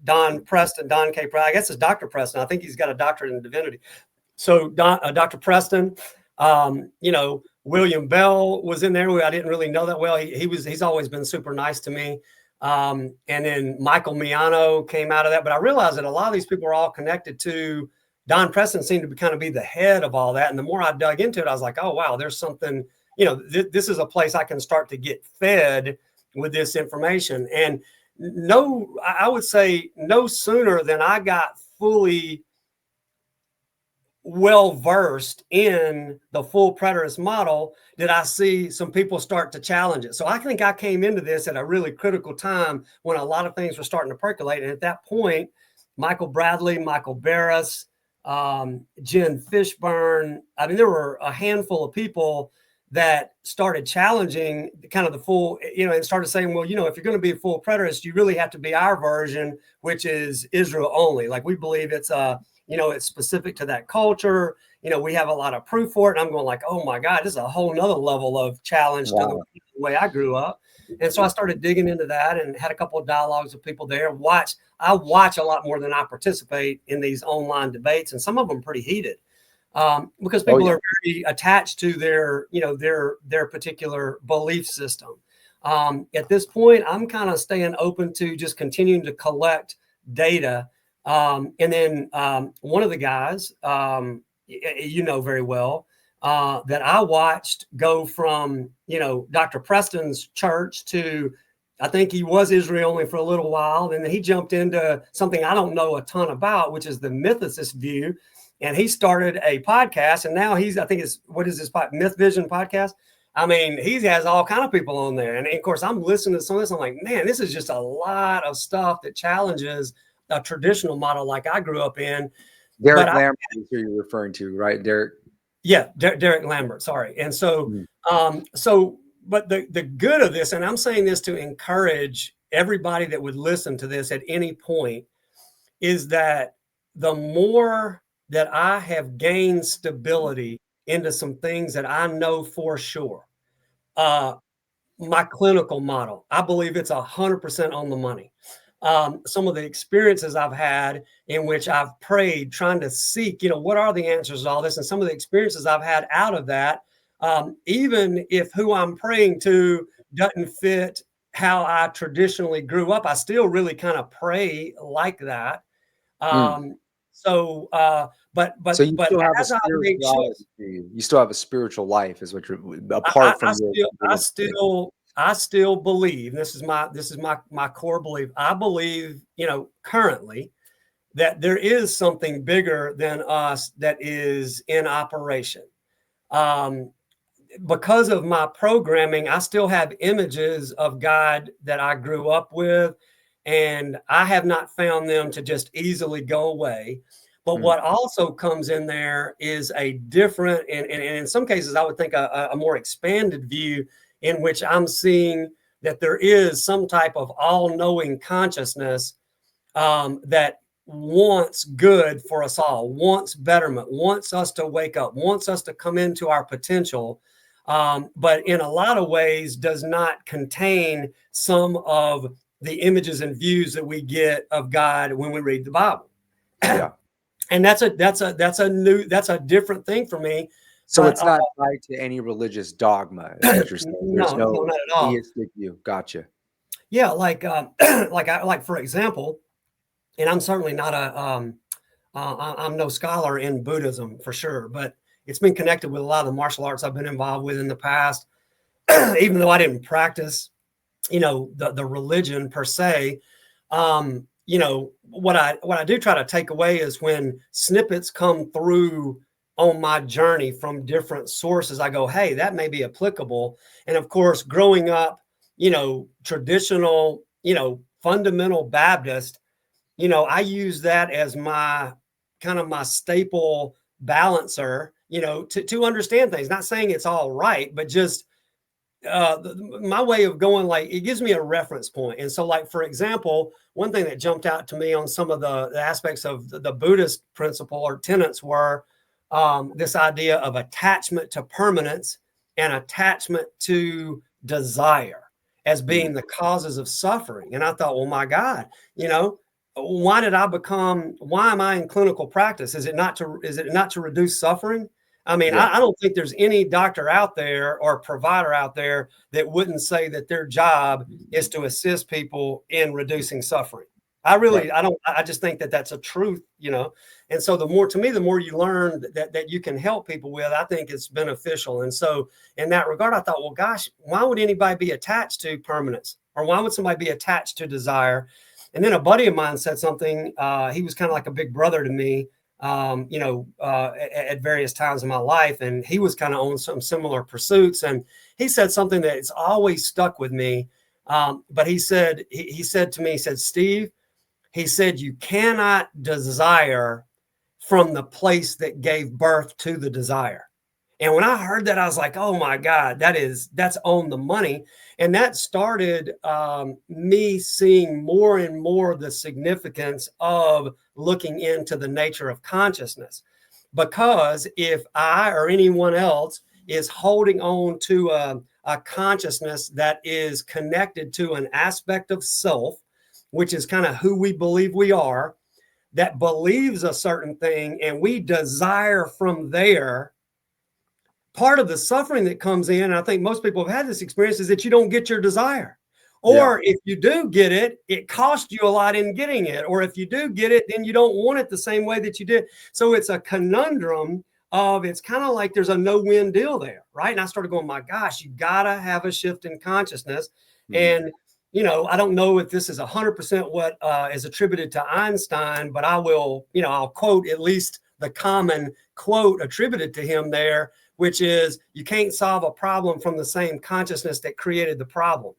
Don Preston, Don K. Preston. I guess it's Dr. Preston. I think he's got a doctorate in divinity. So Dr. Preston, William Bell was in there. I didn't really know that well. He's always been super nice to me. And then Michael Miano came out of that. But I realized that a lot of these people are all connected to Don Preston. Seemed to kind of be the head of all that. And the more I dug into it, I was like, oh, wow, there's something, this is a place I can start to get fed with this information. And I would say no sooner than I got fully well-versed in the full preterist model did I see some people start to challenge it. So I think I came into this at a really critical time when a lot of things were starting to percolate. And at that point, Michael Bradley, Michael Barris, Jen Fishburne, I mean, there were a handful of people that started challenging kind of the full, and started saying, well, if you're going to be a full preterist, you really have to be our version, which is Israel only. Like, we believe it's it's specific to that culture. We have a lot of proof for it. And I'm going like, oh my God, this is a whole nother level of challenge to the way I grew up. And so I started digging into that and had a couple of dialogues with people there. I watch a lot more than I participate in these online debates, and some of them pretty heated because people are very attached to their particular belief system. At this point, I'm kind of staying open to just continuing to collect data. And then one of the guys, very well, that I watched go from, Dr. Preston's church to, I think he was Israel only for a little while. Then he jumped into something I don't know a ton about, which is the mythicist view. And he started a podcast. And now what is this Myth Vision podcast? I mean, he has all kind of people on there. And of course, I'm listening to some of this. I'm like, man, this is just a lot of stuff that challenges a traditional model like I grew up in. Derek Lambert is who you're referring to, right? Derek. Yeah, Derek Lambert. Sorry. And so, but the good of this, and I'm saying this to encourage everybody that would listen to this at any point, is that the more that I have gained stability into some things that I know for sure, my clinical model, I believe it's 100% on the money. Some of the experiences I've had in which I've prayed, trying to seek, what are the answers to all this? And some of the experiences I've had out of that, even if who I'm praying to doesn't fit how I traditionally grew up, I still really kind of pray like that. So you still have a as I made spirituality to you. You still have a spiritual life, is what you're apart from your. I still believe, this is my core belief. I believe, currently that there is something bigger than us that is in operation. Because of my programming, I still have images of God that I grew up with, and I have not found them to just easily go away. But what also comes in there is a different, and in some cases, I would think a more expanded view in which I'm seeing that there is some type of all-knowing consciousness that wants good for us all, wants betterment, wants us to wake up, wants us to come into our potential, but in a lot of ways does not contain some of the images and views that we get of God when we read the Bible. Yeah. And that's a different thing for me. So it's not tied to any religious dogma, is what you're saying. There's no, not at all. Theistic view. Gotcha. Yeah, like for example, and I'm certainly not I'm no scholar in Buddhism for sure, but it's been connected with a lot of the martial arts I've been involved with in the past, even though I didn't practice, the religion per se. What I do try to take away is when snippets come through on my journey from different sources, I go, hey, that may be applicable. And of course, growing up traditional, fundamental Baptist, I use that as my kind of my staple balancer, to understand things. Not saying it's all right, but just my way of going, like, it gives me a reference point. And so, like, for example, one thing that jumped out to me on some of the aspects of the Buddhist principle or tenets were this idea of attachment to permanence and attachment to desire as being the causes of suffering. And I thought, well, my God, why am I in clinical practice? Is it not to reduce suffering? I mean, Yeah. I don't think there's any doctor out there or provider out there that wouldn't say that their job is to assist people in reducing suffering. Right. I just think that that's a truth, And so the more you learn that you can help people with, I think it's beneficial. And so in that regard, I thought, well, gosh, why would anybody be attached to permanence? Or why would somebody be attached to desire? And then a buddy of mine said something. He was kind of like a big brother to me, at various times in my life. And he was kind of on some similar pursuits. And he said something that's always stuck with me. But he said to me, he said, Steve, he said, you cannot desire from the place that gave birth to the desire. And when I heard that, I was like, oh my God, that's on the money. And that started me seeing more and more the significance of looking into the nature of consciousness. Because if I or anyone else is holding on to a consciousness that is connected to an aspect of self, which is kind of who we believe we are, that believes a certain thing, and we desire from there, part of the suffering that comes in, and I think most people have had this experience, is that you don't get your desire. Or if you do get it, it costs you a lot in getting it. Or if you do get it, then you don't want it the same way that you did. So it's a conundrum of, it's kind of like there's a no-win deal there, right? And I started going, my gosh, you gotta have a shift in consciousness. And I don't know if this is 100% what is attributed to Einstein, but I'll quote at least the common quote attributed to him there, which is, you can't solve a problem from the same consciousness that created the problem.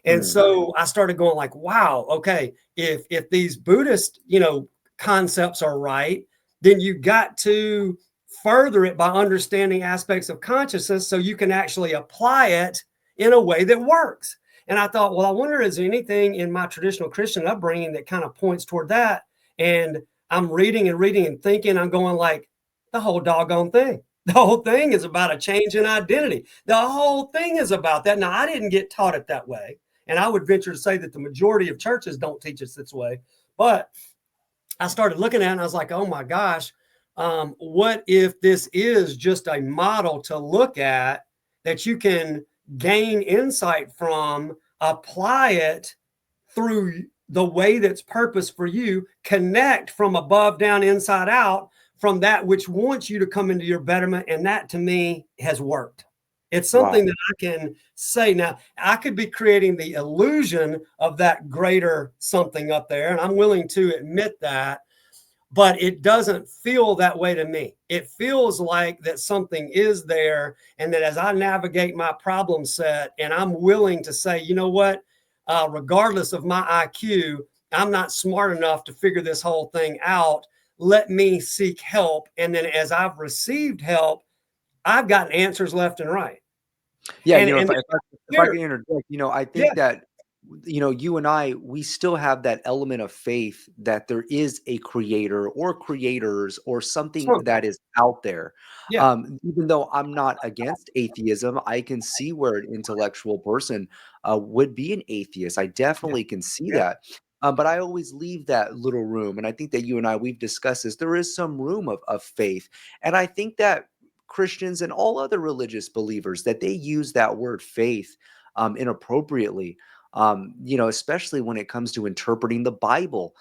And so I started going like, wow, okay, if these Buddhist, concepts are right, then you got to further it by understanding aspects of consciousness so you can actually apply it in a way that works. And I thought, well, I wonder, is there anything in my traditional Christian upbringing that kind of points toward that? And I'm reading and thinking, I'm going like, the whole doggone thing. The whole thing is about a change in identity. The whole thing is about that. Now, I didn't get taught it that way. And I would venture to say that the majority of churches don't teach us this way. But I started looking at it and I was like, oh my gosh, what if this is just a model to look at that you can gain insight from, apply it through the way that's purpose for you, connect from above down, inside out, from that which wants you to come into your betterment. And that to me has worked. It's something that I can say. Now, I could be creating the illusion of that greater something up there, and I'm willing to admit that, but it doesn't feel that way to me. It feels like that something is there, and that as I navigate my problem set, and I'm willing to say, you know what, regardless of my IQ, I'm not smart enough to figure this whole thing out. Let me seek help. And then as I've received help, I've gotten answers left and right. Yeah, And if I can interject, I yeah, think that you and I, we still have that element of faith that there is a creator or creators or something something. that is out there. Yeah, Even though I'm not against atheism, I can see where an intellectual person would be an atheist. I yeah, definitely can see yeah, that. But I always leave that little room. And I think that you and I, we've discussed this. There is some room of faith. And I think that Christians and all other religious believers, that they use that word faith inappropriately, especially when it comes to interpreting the Bible,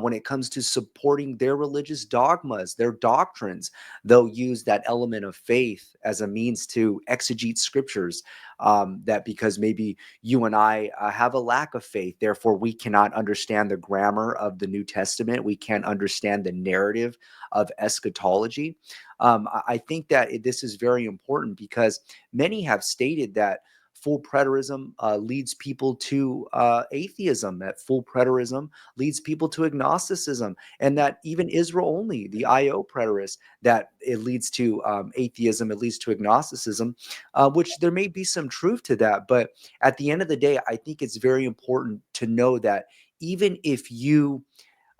when it comes to supporting their religious dogmas, their doctrines. They'll use that element of faith as a means to exegete scriptures. That because maybe you and I have a lack of faith, therefore we cannot understand the grammar of the New Testament. We can't understand the narrative of eschatology. I think that this is very important because many have stated that full preterism leads people to atheism, that full preterism leads people to agnosticism, and that even Israel only, the IO preterist, that it leads to atheism, it leads to agnosticism, which there may be some truth to that. But at the end of the day, I think it's very important to know that even if you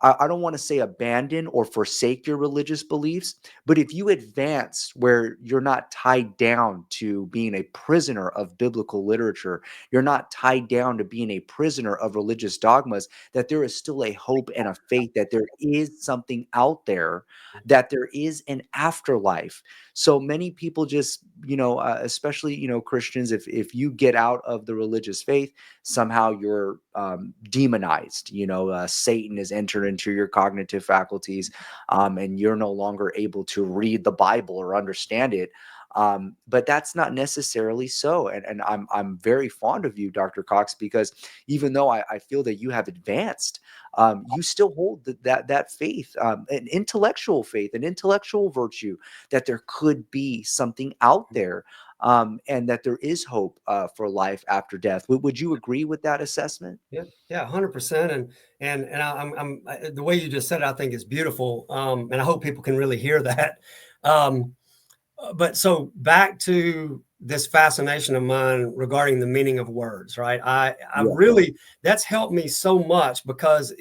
I don't want to say abandon or forsake your religious beliefs, but if you advance where you're not tied down to being a prisoner of biblical literature, you're not tied down to being a prisoner of religious dogmas, that there is still a hope and a faith that there is something out there, that there is an afterlife. So many people just, especially, Christians, if you get out of the religious faith, somehow you're demonized. Satan has entered into your cognitive faculties, and you're no longer able to read the Bible or understand it. But that's not necessarily so. And I'm very fond of you, Dr. Cox, because even though I feel that you have advanced, you still hold that faith, an intellectual faith, an intellectual virtue, that there could be something out there, and that there is hope for life after death. Would you agree with that assessment? Yeah, 100%. The way you just said it, I think is beautiful, and I hope people can really hear that. But so back to this fascination of mine regarding the meaning of words, right? I Yeah. really, that's helped me so much because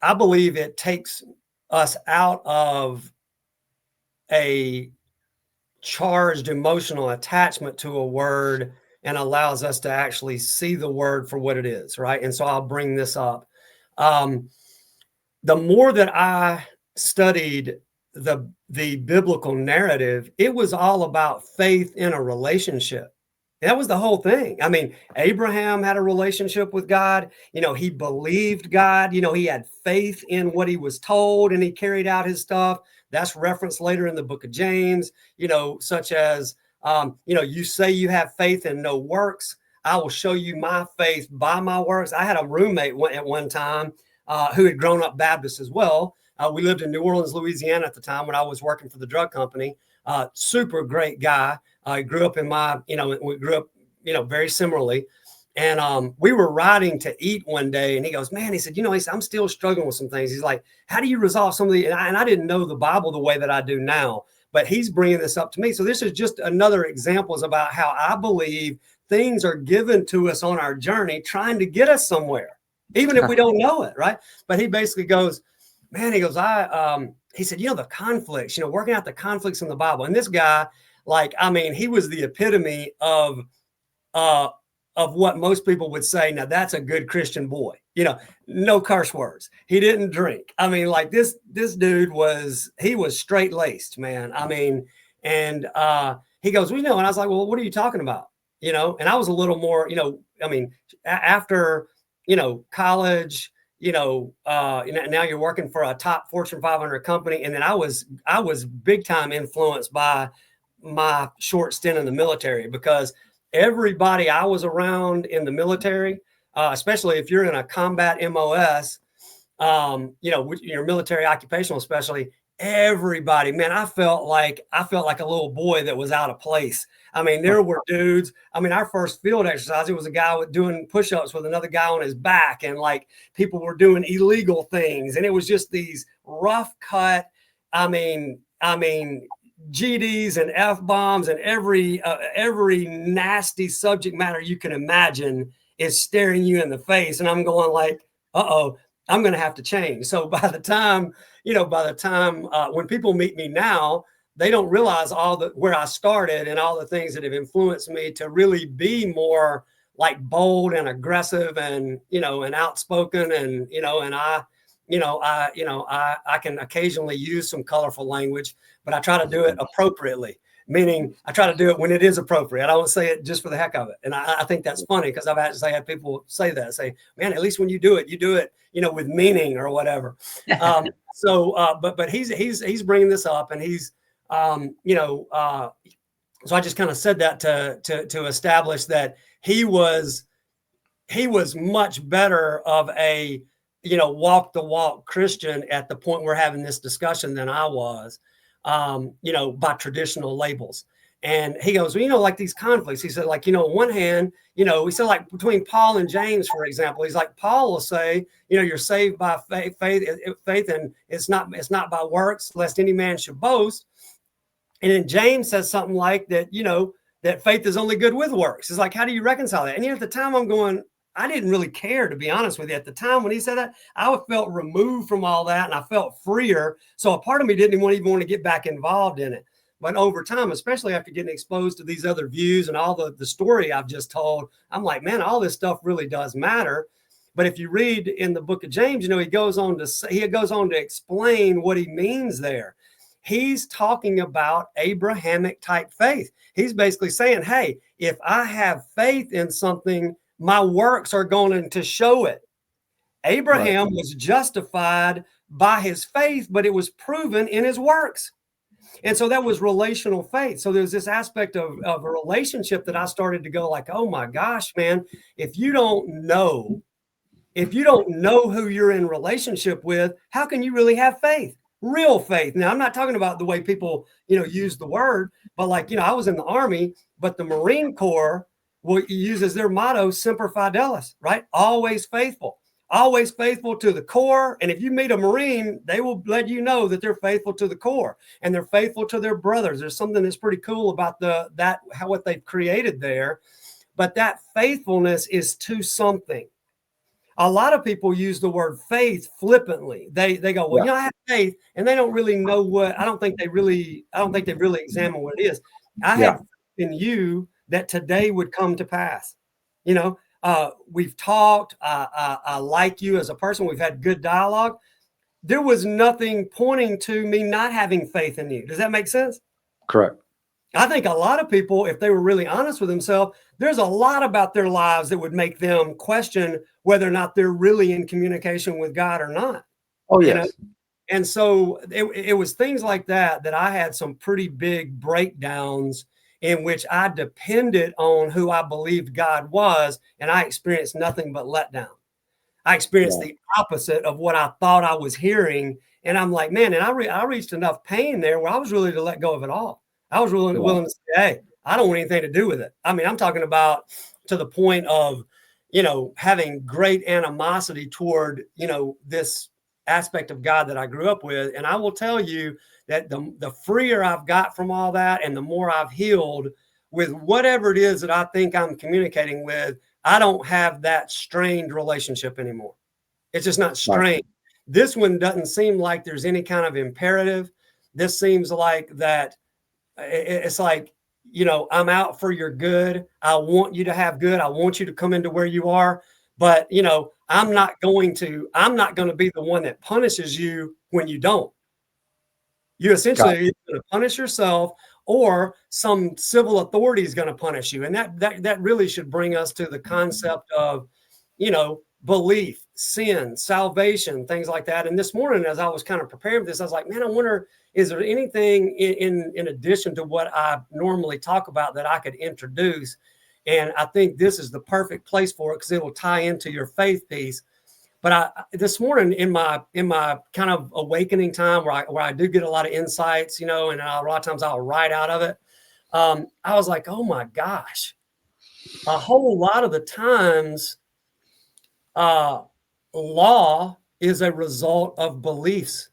I believe it takes us out of a charged emotional attachment to a word and allows us to actually see the word for what it is, right? And so I'll bring this up. The more that I studied the biblical narrative, it was all about faith in a relationship. That was the whole thing. I mean, Abraham had a relationship with God. He believed God. He had faith in what he was told, and he carried out his stuff. That's referenced later in the book of James, such as, you say you have faith and no works. I will show you my faith by my works. I had a roommate at one time who had grown up Baptist as well. We lived in New Orleans, Louisiana at the time when I was working for the drug company. Super great guy. I grew up we grew up, very similarly. And we were riding to eat one day, and he goes, man, he said, I'm still struggling with some things. He's like, how do you resolve some of the, and I didn't know the Bible the way that I do now, but he's bringing this up to me. So this is just another examples about how I believe things are given to us on our journey, trying to get us somewhere, even if we don't know it. Right. But he basically goes, man, he goes, he said, the conflicts, working out the conflicts in the Bible. And this guy, he was the epitome of what most people would say. Now that's a good Christian boy, no curse words. He didn't drink. This dude was straight laced, man. And he goes, and I was like, well, what are you talking about? And I was a little more, after, college, now you're working for a top Fortune 500 company. And then I was big time influenced by my short stint in the military, because everybody I was around in the military, especially if you're in a combat MOS, your military occupational, especially, everybody, man, I felt like a little boy that was out of place. There were dudes. Our first field exercise, it was a guy doing push-ups with another guy on his back, and people were doing illegal things, and it was just these rough cut. GDs and F-bombs and every nasty subject matter you can imagine is staring you in the face. And I'm going like, uh-oh, I'm going to have to change. So by the time when people meet me now, they don't realize where I started and all the things that have influenced me to really be more bold and aggressive and, and outspoken. And, I can occasionally use some colorful language, but I try to do it appropriately, meaning I try to do it when it is appropriate. I don't say it just for the heck of it. And I think that's funny, because I've actually had people say, man, at least when you do it, with meaning or whatever. But he's bringing this up, and he's, so I just kind of said that to establish that he was much better of a, walk the walk Christian at the point we're having this discussion than I was, by traditional labels. And he goes, well, like these conflicts. He said, like, on one hand, he said, like between Paul and James, for example, he's like, Paul will say, you're saved by faith, and it's not by works, lest any man should boast. And then James says something like that, that faith is only good with works. It's like, how do you reconcile that? And at the time I'm going, I didn't really care, to be honest with you. At the time when he said that, I felt removed from all that and I felt freer. So a part of me didn't even want to get back involved in it. But over time, especially after getting exposed to these other views and all the story I've just told, I'm like, man, all this stuff really does matter. But if you read in the book of James, he goes on to explain what he means there. He's talking about Abrahamic type faith. He's basically saying, hey, if I have faith in something, my works are going to show it. Abraham was justified by his faith, but it was proven in his works. And so that was relational faith. So there's this aspect of a relationship that I started to go like, oh my gosh, man, if you don't know who you're in relationship with, how can you really have faith? Real faith. Now, I'm not talking about the way people, use the word, but like, I was in the Army, but the Marine Corps uses their motto, Semper Fidelis, right? Always faithful to the core. And if you meet a Marine, they will let you know that they're faithful to the core and they're faithful to their brothers. There's something that's pretty cool about what they've created there. But that faithfulness is to something. A lot of people use the word faith flippantly. They go, well, I have faith, and they don't really know what. I don't think they really examine what it is. I have faith in you that today would come to pass. We've talked. I like you as a person. We've had good dialogue. There was nothing pointing to me not having faith in you. Does that make sense? Correct. I think a lot of people, if they were really honest with themselves, there's a lot about their lives that would make them question whether or not they're really in communication with God or not. Oh, yes. And so it was things like that I had some pretty big breakdowns in which I depended on who I believed God was, and I experienced nothing but letdown. I experienced the opposite of what I thought I was hearing, and I'm like, man, and I reached enough pain there where I was willing to let go of it all. I was really willing to say, hey, I don't want anything to do with it. I mean, I'm talking about to the point of, having great animosity toward, this aspect of God that I grew up with. And I will tell you that the freer I've got from all that and the more I've healed with whatever it is that I think I'm communicating with, I don't have that strained relationship anymore. It's just not strained. This one doesn't seem like there's any kind of imperative. This seems like that. It's like, I'm out for your good. I want you to have good. I want you to come into where you are. But, I'm not going to be the one that punishes you when you don't. You essentially are going to punish yourself, or some civil authority is going to punish you. And that really should bring us to the concept of, belief, sin, salvation, things like that. And this morning, as I was kind of preparing for this, I was like, man, I wonder, is there anything in addition to what I normally talk about that I could introduce? And I think this is the perfect place for it because it will tie into your faith piece. But this morning in my kind of awakening time where I do get a lot of insights, and a lot of times I'll write out of it. I was like, oh my gosh, a whole lot of the times, law is a result of beliefs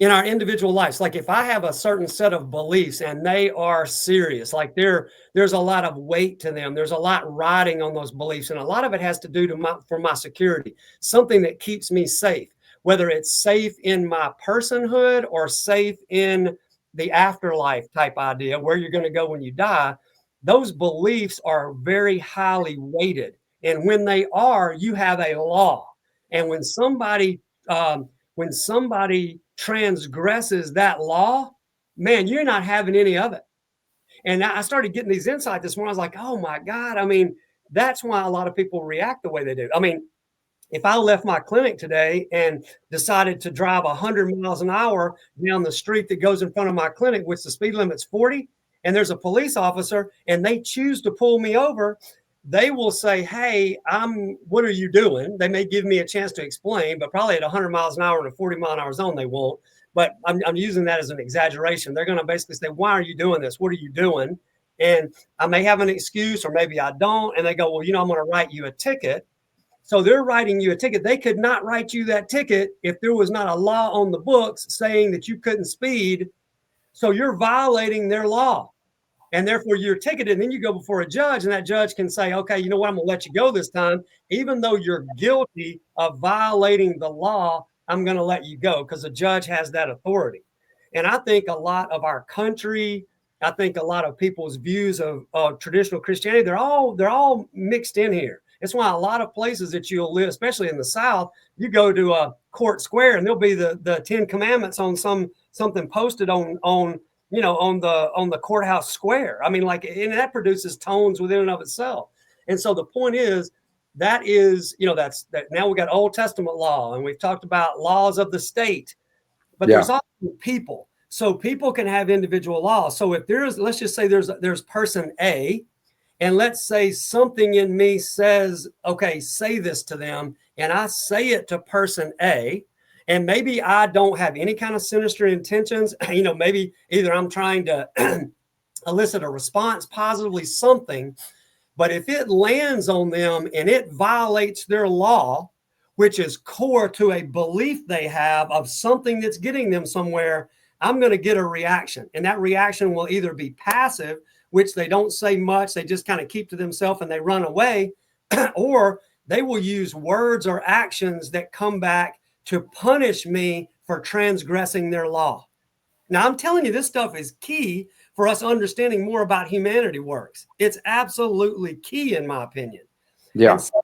in our individual lives. Like if I have a certain set of beliefs and they are serious, like there's a lot of weight to them. There's a lot riding on those beliefs. And a lot of it has to do for my security, something that keeps me safe, whether it's safe in my personhood or safe in the afterlife type idea, where you're going to go when you die. Those beliefs are very highly weighted. And when they are, you have a law. And when somebody transgresses that law, man, you're not having any of it. And I started getting these insights this morning. I was like, oh my God. I mean, that's why a lot of people react the way they do. I mean, if I left my clinic today and decided to drive 100 miles an hour down the street that goes in front of my clinic, which the speed limit's 40, and there's a police officer and they choose to pull me over, they will say, hey, what are you doing? They may give me a chance to explain, but probably at 100 miles an hour in a 40 mile an hour zone, they won't. but I'm using that as an exaggeration. They're going to basically say, why are you doing this? What are you doing? And I may have an excuse, or maybe I don't. And they go, well, I'm going to write you a ticket. So they're writing you a ticket. They could not write you that ticket if there was not a law on the books saying that you couldn't speed. So you're violating their law, and therefore you're ticketed. And then you go before a judge, and that judge can say, okay, you know what, I'm going to let you go this time. Even though you're guilty of violating the law, I'm going to let you go, because the judge has that authority. And I think a lot of our country, I think a lot of people's views of traditional Christianity, they're all mixed in here. It's why a lot of places that you'll live, especially in the South, you go to a court square and there'll be the Ten Commandments on something posted on on the courthouse square. I mean, like, and that produces tones within and of itself. And so the point is, that is, that's that. Now we got Old Testament law, and we've talked about laws of the state, but Yeah. there's also people. So people can have individual laws. So if let's just say there's person A, and let's say something in me says, okay, say this to them, and I say it to person A, and maybe I don't have any kind of sinister intentions. Maybe either I'm trying to elicit a response positively, something, but if it lands on them and it violates their law, which is core to a belief they have of something that's getting them somewhere, I'm going to get a reaction. And that reaction will either be passive, which they don't say much, they just kind of keep to themselves and they run away, or they will use words or actions that come back to punish me for transgressing their law. Now, I'm telling you, this stuff is key for us understanding more about humanity works. It's absolutely key, in my opinion. And Yeah. so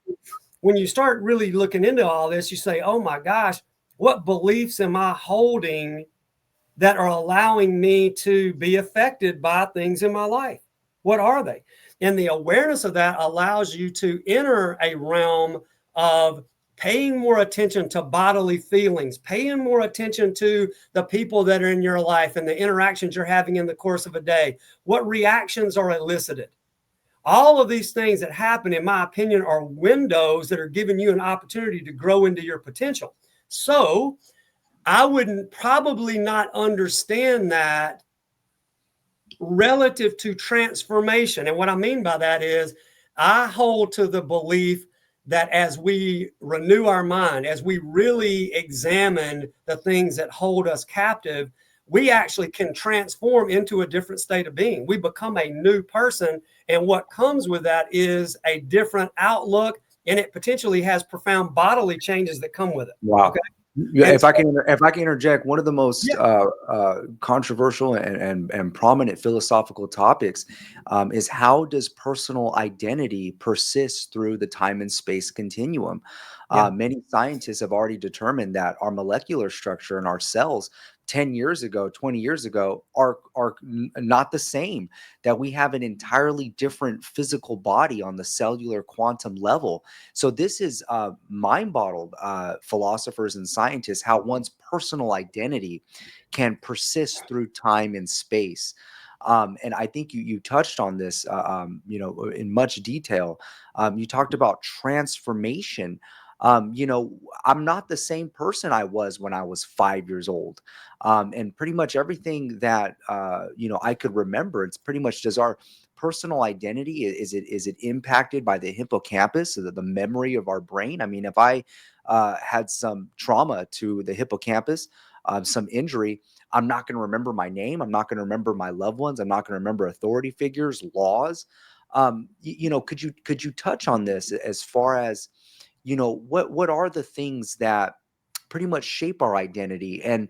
when you start really looking into all this, you say, oh my gosh, what beliefs am I holding that are allowing me to be affected by things in my life? What are they? And the awareness of that allows you to enter a realm of paying more attention to bodily feelings, paying more attention to the people that are in your life and the interactions you're having in the course of a day. What reactions are elicited? All of these things that happen, in my opinion, are windows that are giving you an opportunity to grow into your potential. So I wouldn't probably not understand that relative to transformation. And what I mean by that is, I hold to the belief that as we renew our mind, as we really examine the things that hold us captive, we actually can transform into a different state of being. We become a new person. And what comes with that is a different outlook, and it potentially has profound bodily changes that come with it. Wow. Okay. Yeah, And if I so, can interject, one of the most yeah, controversial and prominent philosophical topics is, how does personal identity persist through the time and space continuum? yeah, Many scientists have already determined that our molecular structure and our cells 10 years ago, 20 years ago are not the same, that we have an entirely different physical body on the cellular quantum level. So this is mind-boggled philosophers and scientists, how one's personal identity can persist through time and space. And I think you touched on this, in much detail. You talked about transformation. I'm not the same person I was when I was 5 years old. And pretty much everything that, I could remember, it's pretty much, does our personal identity, is it impacted by the hippocampus, the memory of our brain? I mean, if I had some trauma to the hippocampus, some injury, I'm not going to remember my name, I'm not going to remember my loved ones, I'm not going to remember authority figures, laws. Could you touch on this as far as, what are the things that pretty much shape our identity, and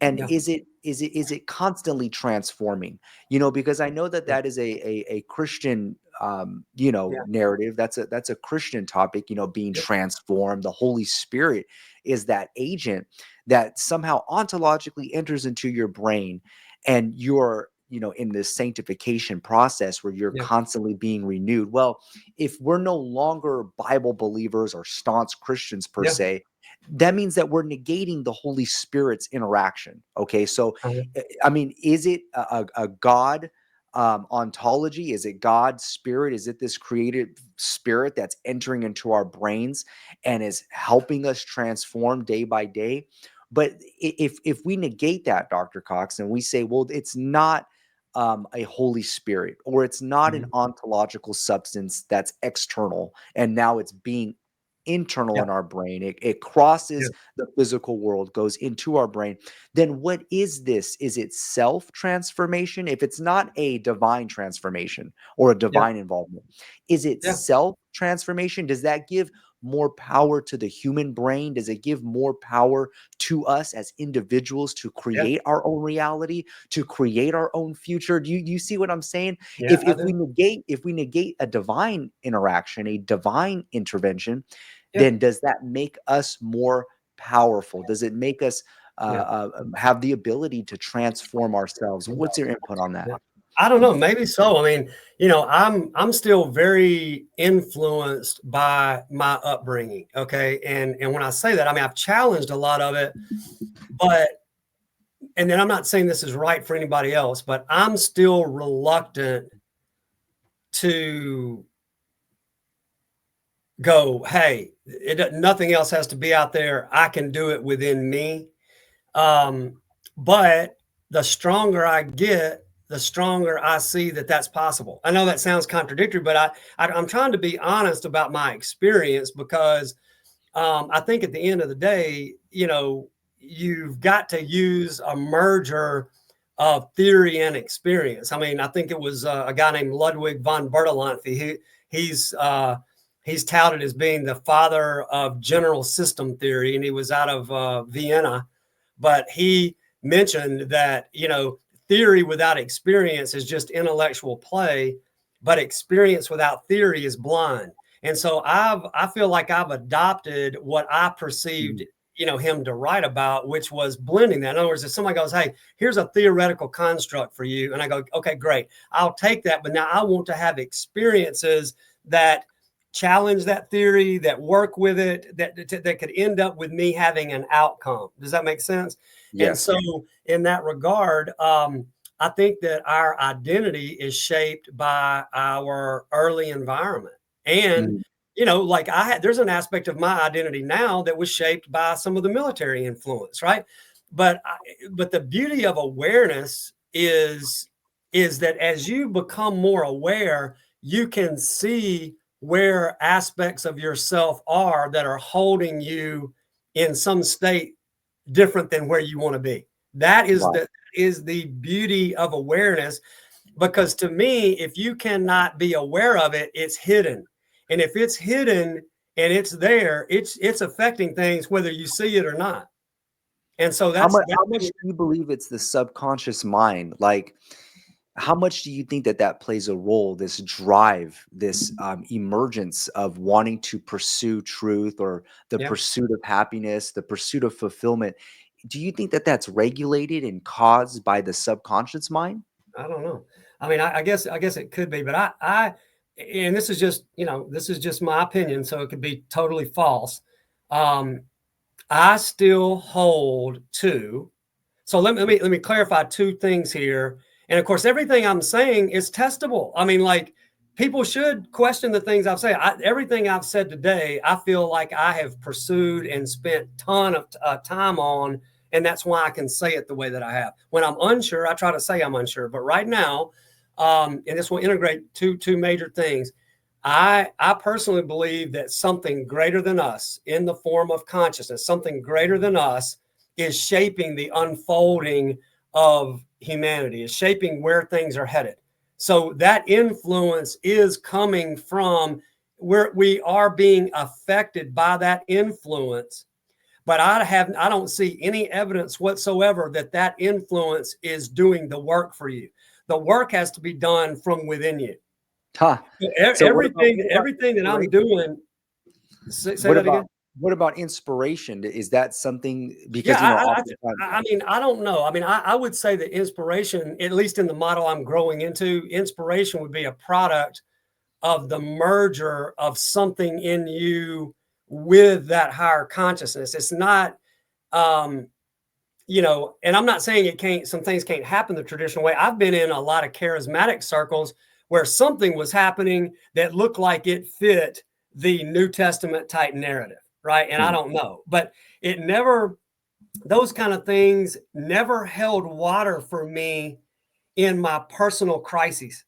yeah, is it constantly transforming? Because I know that yeah, that is a Christian, yeah, narrative. That's a Christian topic, being yeah, transformed. The Holy Spirit is that agent that somehow ontologically enters into your brain, and you're, in this sanctification process where you're yeah, constantly being renewed. Well, if we're no longer Bible believers or staunch Christians per yeah, se, that means that we're negating the Holy Spirit's interaction. Okay. So, I mean, is it a God ontology? Is it God's spirit? Is it this creative spirit that's entering into our brains and is helping us transform day by day? But if we negate that, Dr. Cox, and we say, well, it's not a Holy Spirit, or it's not an Mhm. ontological substance that's external, and now it's being internal Yeah. in our brain. It Yeah. crosses the physical world, goes into our brain. Then what is this? Is it self transformation? If it's not a divine transformation or a Yeah. divine involvement, is it Yeah. self transformation? Does that give more power to the human brain? Does it give more power to us as individuals to Yeah. create our own reality, to create our own future? Do you see what I'm saying? Yeah. If I if we do. negate a divine interaction, a divine intervention, Yeah. then does that make us more powerful? Does it make us Yeah. have the ability to transform ourselves? What's your input on that? Yeah. I don't know, maybe so. I mean, I'm still very influenced by my upbringing. Okay. And when I say that, I mean, I've challenged a lot of it, but and then I'm not saying this is right for anybody else, but I'm still reluctant to go, hey, nothing else has to be out there. I can do it within me. But the stronger I get, the stronger I see that that's possible. I know that sounds contradictory, but I'm trying to be honest about my experience, because I think at the end of the day, you've got to use a merger of theory and experience. I mean, I think it was a guy named Ludwig von Bertalanffy. He's touted as being the father of general system theory, and he was out of Vienna. But he mentioned that theory without experience is just intellectual play, but experience without theory is blind. And so I feel like I've adopted what I perceived, Mm. him to write about, which was blending that. In other words, if somebody goes, hey, here's a theoretical construct for you, and I go, okay, great, I'll take that, but now I want to have experiences that challenge that theory, that work with it, that could end up with me having an outcome. Does that make sense? And Yes. so in that regard, I think that our identity is shaped by our early environment. And, Mm. like there's an aspect of my identity now that was shaped by some of the military influence, right? But the beauty of awareness is that as you become more aware, you can see where aspects of yourself are that are holding you in some state different than where you want to be. That Right. is the beauty of awareness, because to me, if you cannot be aware of it, it's hidden. And if it's hidden and it's there, it's affecting things whether you see it or not. And so How much do you believe it's the subconscious mind? Like, how much do you think that that plays a role, this drive, this emergence of wanting to pursue truth, or the yeah, pursuit of happiness, the pursuit of fulfillment? Do you think that that's regulated and caused by the subconscious mind? I don't know. I mean, I guess it could be, but and this is just my opinion, so it could be totally false. Um, I still hold to. So let me clarify two things here. And of course, everything I'm saying is testable. I mean, like, people should question the things I've said. Everything I've said today, I feel like I have pursued and spent ton of time on, and that's why I can say it the way that I have. When I'm unsure, I try to say I'm unsure. But right now, and this will integrate two major things. I personally believe that something greater than us, in the form of consciousness, something greater than us, is shaping the unfolding of humanity, is shaping where things are headed. So that influence is coming from where we are being affected by that influence. But I don't see any evidence whatsoever that that influence is doing the work for you. The work has to be done from within you. Huh. So Everything that I'm inspiration? doing. Say What that again. about what about inspiration? Is that something, Yeah, because oftentimes. I mean, I don't know. I mean, I would say that inspiration, at least in the model I'm growing into, inspiration would be a product of the merger of something in you with that higher consciousness. It's not, um, and I'm not saying some things can't happen the traditional way. I've been in a lot of charismatic circles where something was happening that looked like it fit the New Testament type narrative, right? And I Hmm. don't know, but it never those kind of things never held water for me in my personal crises.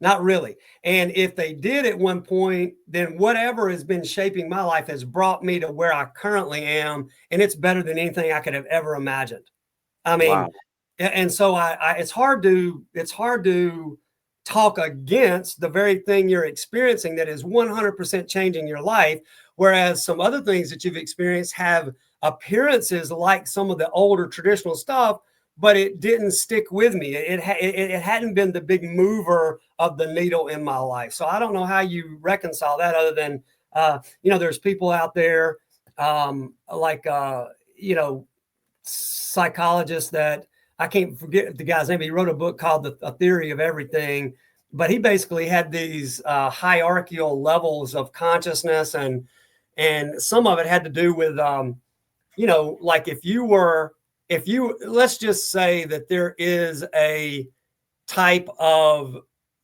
Not really. And if they did at one point, then whatever has been shaping my life has brought me to where I currently am. And it's better than anything I could have ever imagined. I mean, Wow. and so it's hard to talk against the very thing you're experiencing that is 100% changing your life, whereas some other things that you've experienced have appearances like some of the older traditional stuff, but it didn't stick with me. It hadn't been the big mover of the needle in my life. So I don't know how you reconcile that, other than there's people out there, like psychologist that I can't forget the guy's name. He wrote a book called A Theory of Everything, but he basically had these hierarchical levels of consciousness, and some of it had to do with like if you let's just say that there is a type of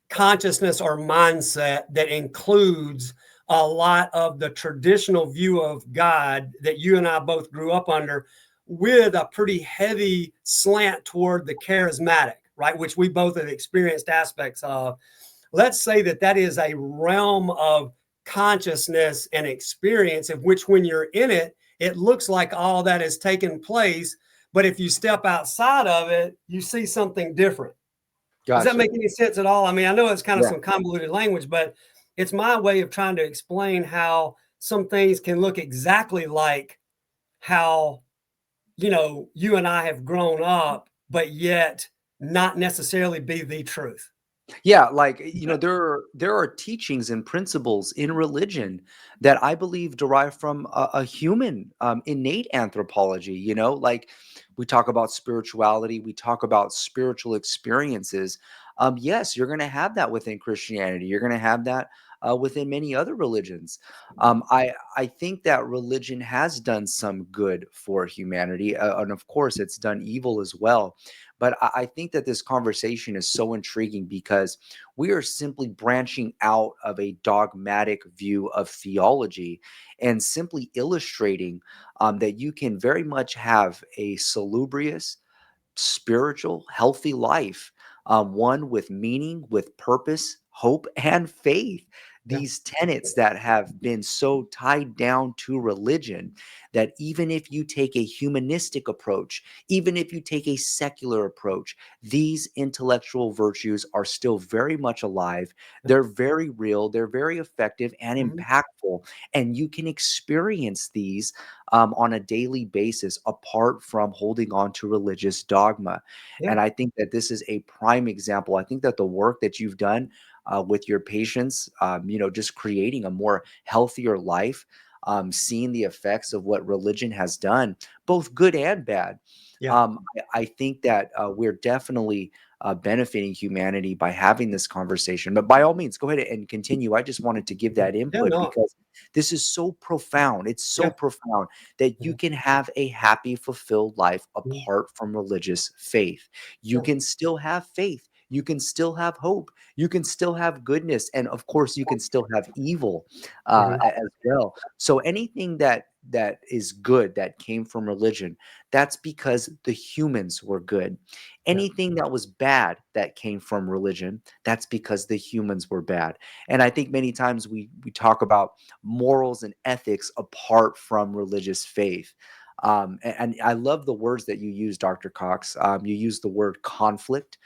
consciousness or mindset that includes a lot of the traditional view of God that you and I both grew up under, with a pretty heavy slant toward the charismatic, right? Which we both have experienced aspects of. Let's say that that is a realm of consciousness and experience of which, when you're in it, it looks like all that has taken place. But if you step outside of it, you see something different. Does that Gotcha. make any sense at all? I mean, I know it's kind of Yeah. some convoluted language, but it's my way of trying to explain how some things can look exactly like how, you and I have grown up, but yet not necessarily be the truth. Yeah, like, Yeah. there are teachings and principles in religion that I believe derive from a human, innate anthropology. Like, we talk about spirituality, we talk about spiritual experiences. Yes, you're going to have that within Christianity. You're going to have that within many other religions. I think that religion has done some good for humanity, and of course, it's done evil as well. But I think that this conversation is so intriguing because we are simply branching out of a dogmatic view of theology and simply illustrating that you can very much have a salubrious, spiritual, healthy life, one with meaning, with purpose, hope, and faith. Yeah. These tenets that have been so tied down to religion that even if you take a humanistic approach, even if you take a secular approach, these intellectual virtues are still very much alive. Yeah. They're very real, they're very effective and Mhm. impactful. And you can experience these on a daily basis apart from holding on to religious dogma. Yeah. And I think that this is a prime example. I think that the work that you've done with your patients, just creating a more healthier life, seeing the effects of what religion has done, both good and bad. Yeah. I think that we're definitely benefiting humanity by having this conversation. But by all means, go ahead and continue. I just wanted to give that Yeah. input No. because this is so profound. It's so Yeah. profound that you Yeah. can have a happy, fulfilled life Mhm. apart from religious faith. You Yeah. can still have faith. You can still have hope. You can still have goodness. And of course, you can still have evil Mhm. as well. So anything that is good that came from religion, that's because the humans were good. Yeah. Anything that was bad that came from religion, that's because the humans were bad. And I think many times we talk about morals and ethics apart from religious faith. And I love the words that you use, Dr. Cox. You use the word conflict,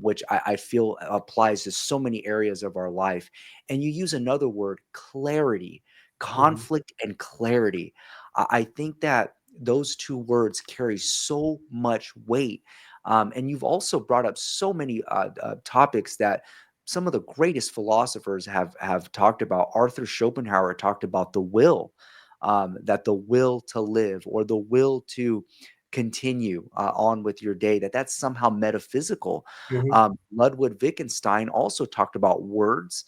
which I feel applies to so many areas of our life. And you use another word, clarity, Mhm. conflict and clarity. I think that those two words carry so much weight. And you've also brought up so many topics that some of the greatest philosophers have talked about. Arthur Schopenhauer talked about the will, that the will to live or the will to continue on with your day, that's somehow metaphysical. Mhm. Ludwig Wittgenstein also talked about words.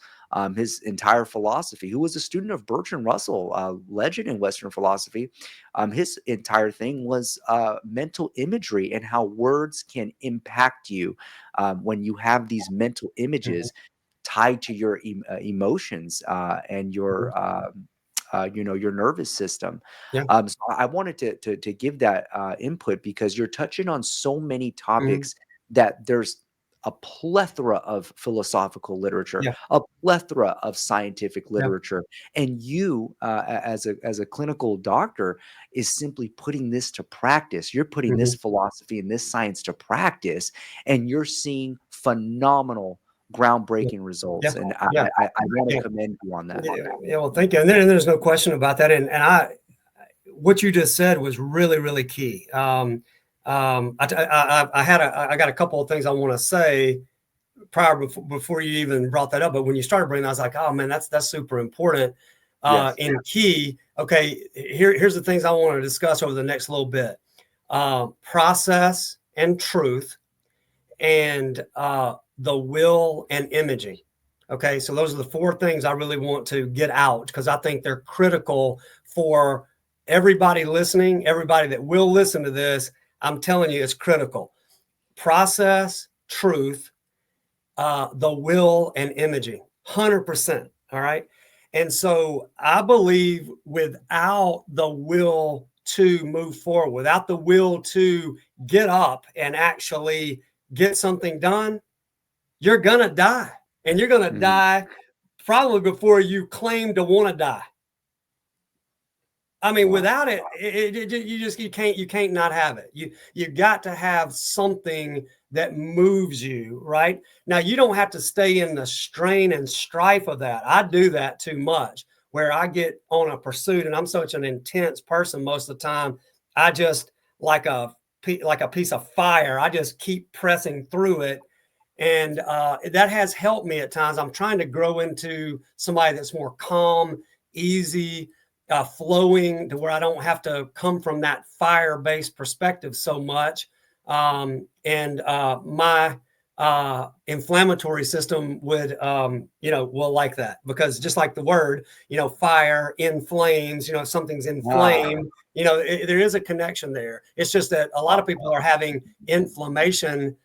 His entire philosophy, who was a student of Bertrand Russell, legend in Western philosophy, his entire thing was mental imagery and how words can impact you when you have these mental Mhm. images tied to your emotions and Mhm. your your nervous system. Yeah. So I wanted to give that input because you're touching on so many Mhm. topics that there's a plethora of philosophical literature, Yeah. a plethora of scientific Yeah. literature, and you, as a clinical doctor, is simply putting this to practice. You're putting this Mhm. philosophy and this science to practice, and you're seeing phenomenal, Yeah. groundbreaking Yeah. results. And Yeah. I want Yeah. to commend you on that. Yeah. Yeah. Well, thank you. And there's no question about that. And what you just said was really, really key. I got a couple of things I want to say prior before you even brought that up. But when you started bringing that, I was like, oh man, that's super important. Yes. And key. Okay, here's the things I want to discuss over the next little bit. Process and truth, and the will and imaging. Okay, so those are the four things I really want to get out because I think they're critical for everybody listening, everybody that will listen to this. I'm telling you, it's critical. Process, truth, the will, and imaging. 100%. All right. And so I believe without the will to move forward, without the will to get up and actually get something done, you're going to die. And you're going to Mhm. die probably before you claim to want to die. I mean, Wow. without it, you can't not have it. You got to have something that moves you, right? Now you don't have to stay in the strain and strife of that. I do that too much, where I get on a pursuit, and I'm such an intense person most of the time. I just like a piece of fire. I just keep pressing through it, and that has helped me at times. I'm trying to grow into somebody that's more calm, easy, flowing, to where I don't have to come from that fire-based perspective so much. And my inflammatory system would, will like that, because just like the word, fire inflames, something's Ah, inflamed, there is a connection there. It's just that a lot of people are having inflammation.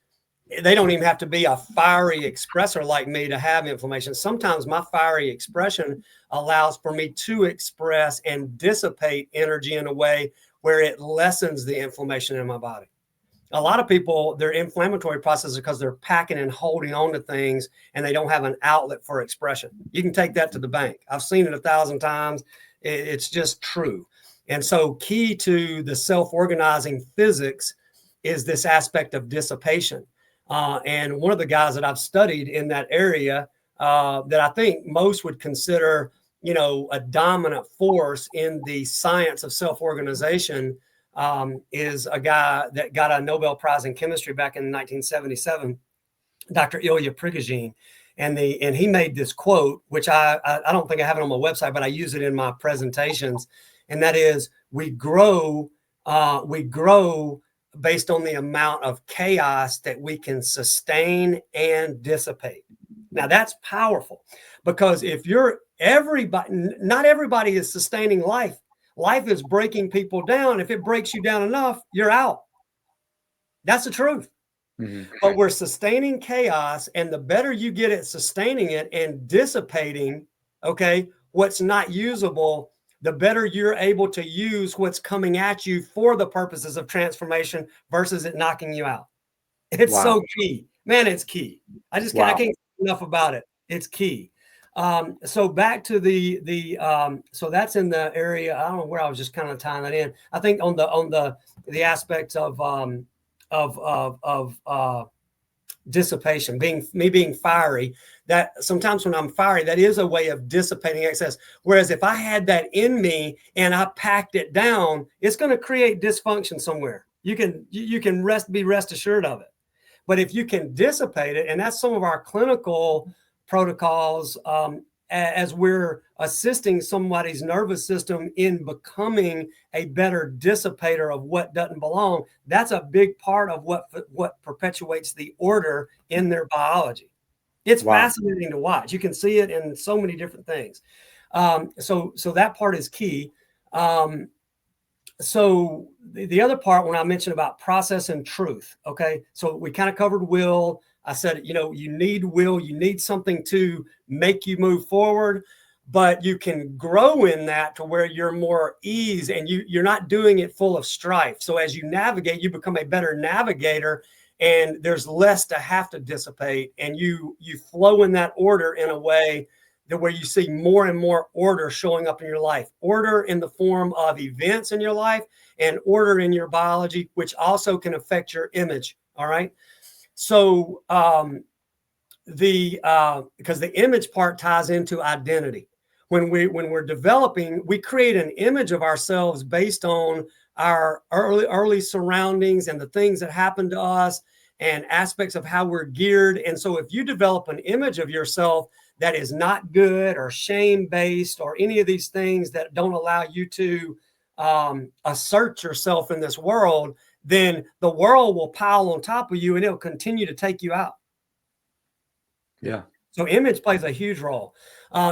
They don't even have to be a fiery expressor like me to have inflammation. Sometimes my fiery expression allows for me to express and dissipate energy in a way where it lessens the inflammation in my body. A lot of people, their inflammatory process is because they're packing and holding on to things and they don't have an outlet for expression. You can take that to the bank. I've seen it 1,000 times. It's just true. And so, key to the self-organizing physics is this aspect of dissipation. And one of the guys that I've studied in that area, that I think most would consider, a dominant force in the science of self-organization, is a guy that got a Nobel Prize in chemistry back in 1977, Dr. Ilya Prigogine. And he made this quote, which I don't think I have it on my website, but I use it in my presentations. And that is, we grow based on the amount of chaos that we can sustain and dissipate. Now that's powerful, because if not everybody is sustaining life. Life is breaking people down. If it breaks you down enough, you're out. That's the truth. mhm. But we're sustaining chaos, and the better you get at sustaining it and dissipating, okay, what's not usable, the better you're able to use what's coming at you for the purposes of transformation versus it knocking you out. It's Wow. so key, man. It's key. I Wow. can't say enough about it. It's key. So back to so that's in the area. I don't know where I was just kind of tying that in. I think on the aspects of dissipation, being fiery, that sometimes when I'm fiery, that is a way of dissipating excess. Whereas if I had that in me and I packed it down, it's going to create dysfunction somewhere. You can be rest assured of it. But if you can dissipate it, and that's some of our clinical protocols, as we're assisting somebody's nervous system in becoming a better dissipator of what doesn't belong, that's a big part of what perpetuates the order in their biology. It's Wow. fascinating to watch. You can see it in so many different things. So that part is key. So the other part, when I mentioned about process and truth, okay, so we kind of covered will. I said, you need will, you need something to make you move forward. but you can grow in that to where you're more ease, and you're not doing it full of strife. So as you navigate, you become a better navigator, and there's less to have to dissipate, and you flow in that order in a way that where you see more and more order showing up in your life, order in the form of events in your life and order in your biology, which also can affect your image. All right. So because the image part ties into identity. When we're developing, we create an image of ourselves based on our early surroundings and the things that happen to us and aspects of how we're geared. And so if you develop an image of yourself that is not good or shame based or any of these things that don't allow you to assert yourself in this world, then the world will pile on top of you and it'll continue to take you out. Yeah. So image plays a huge role.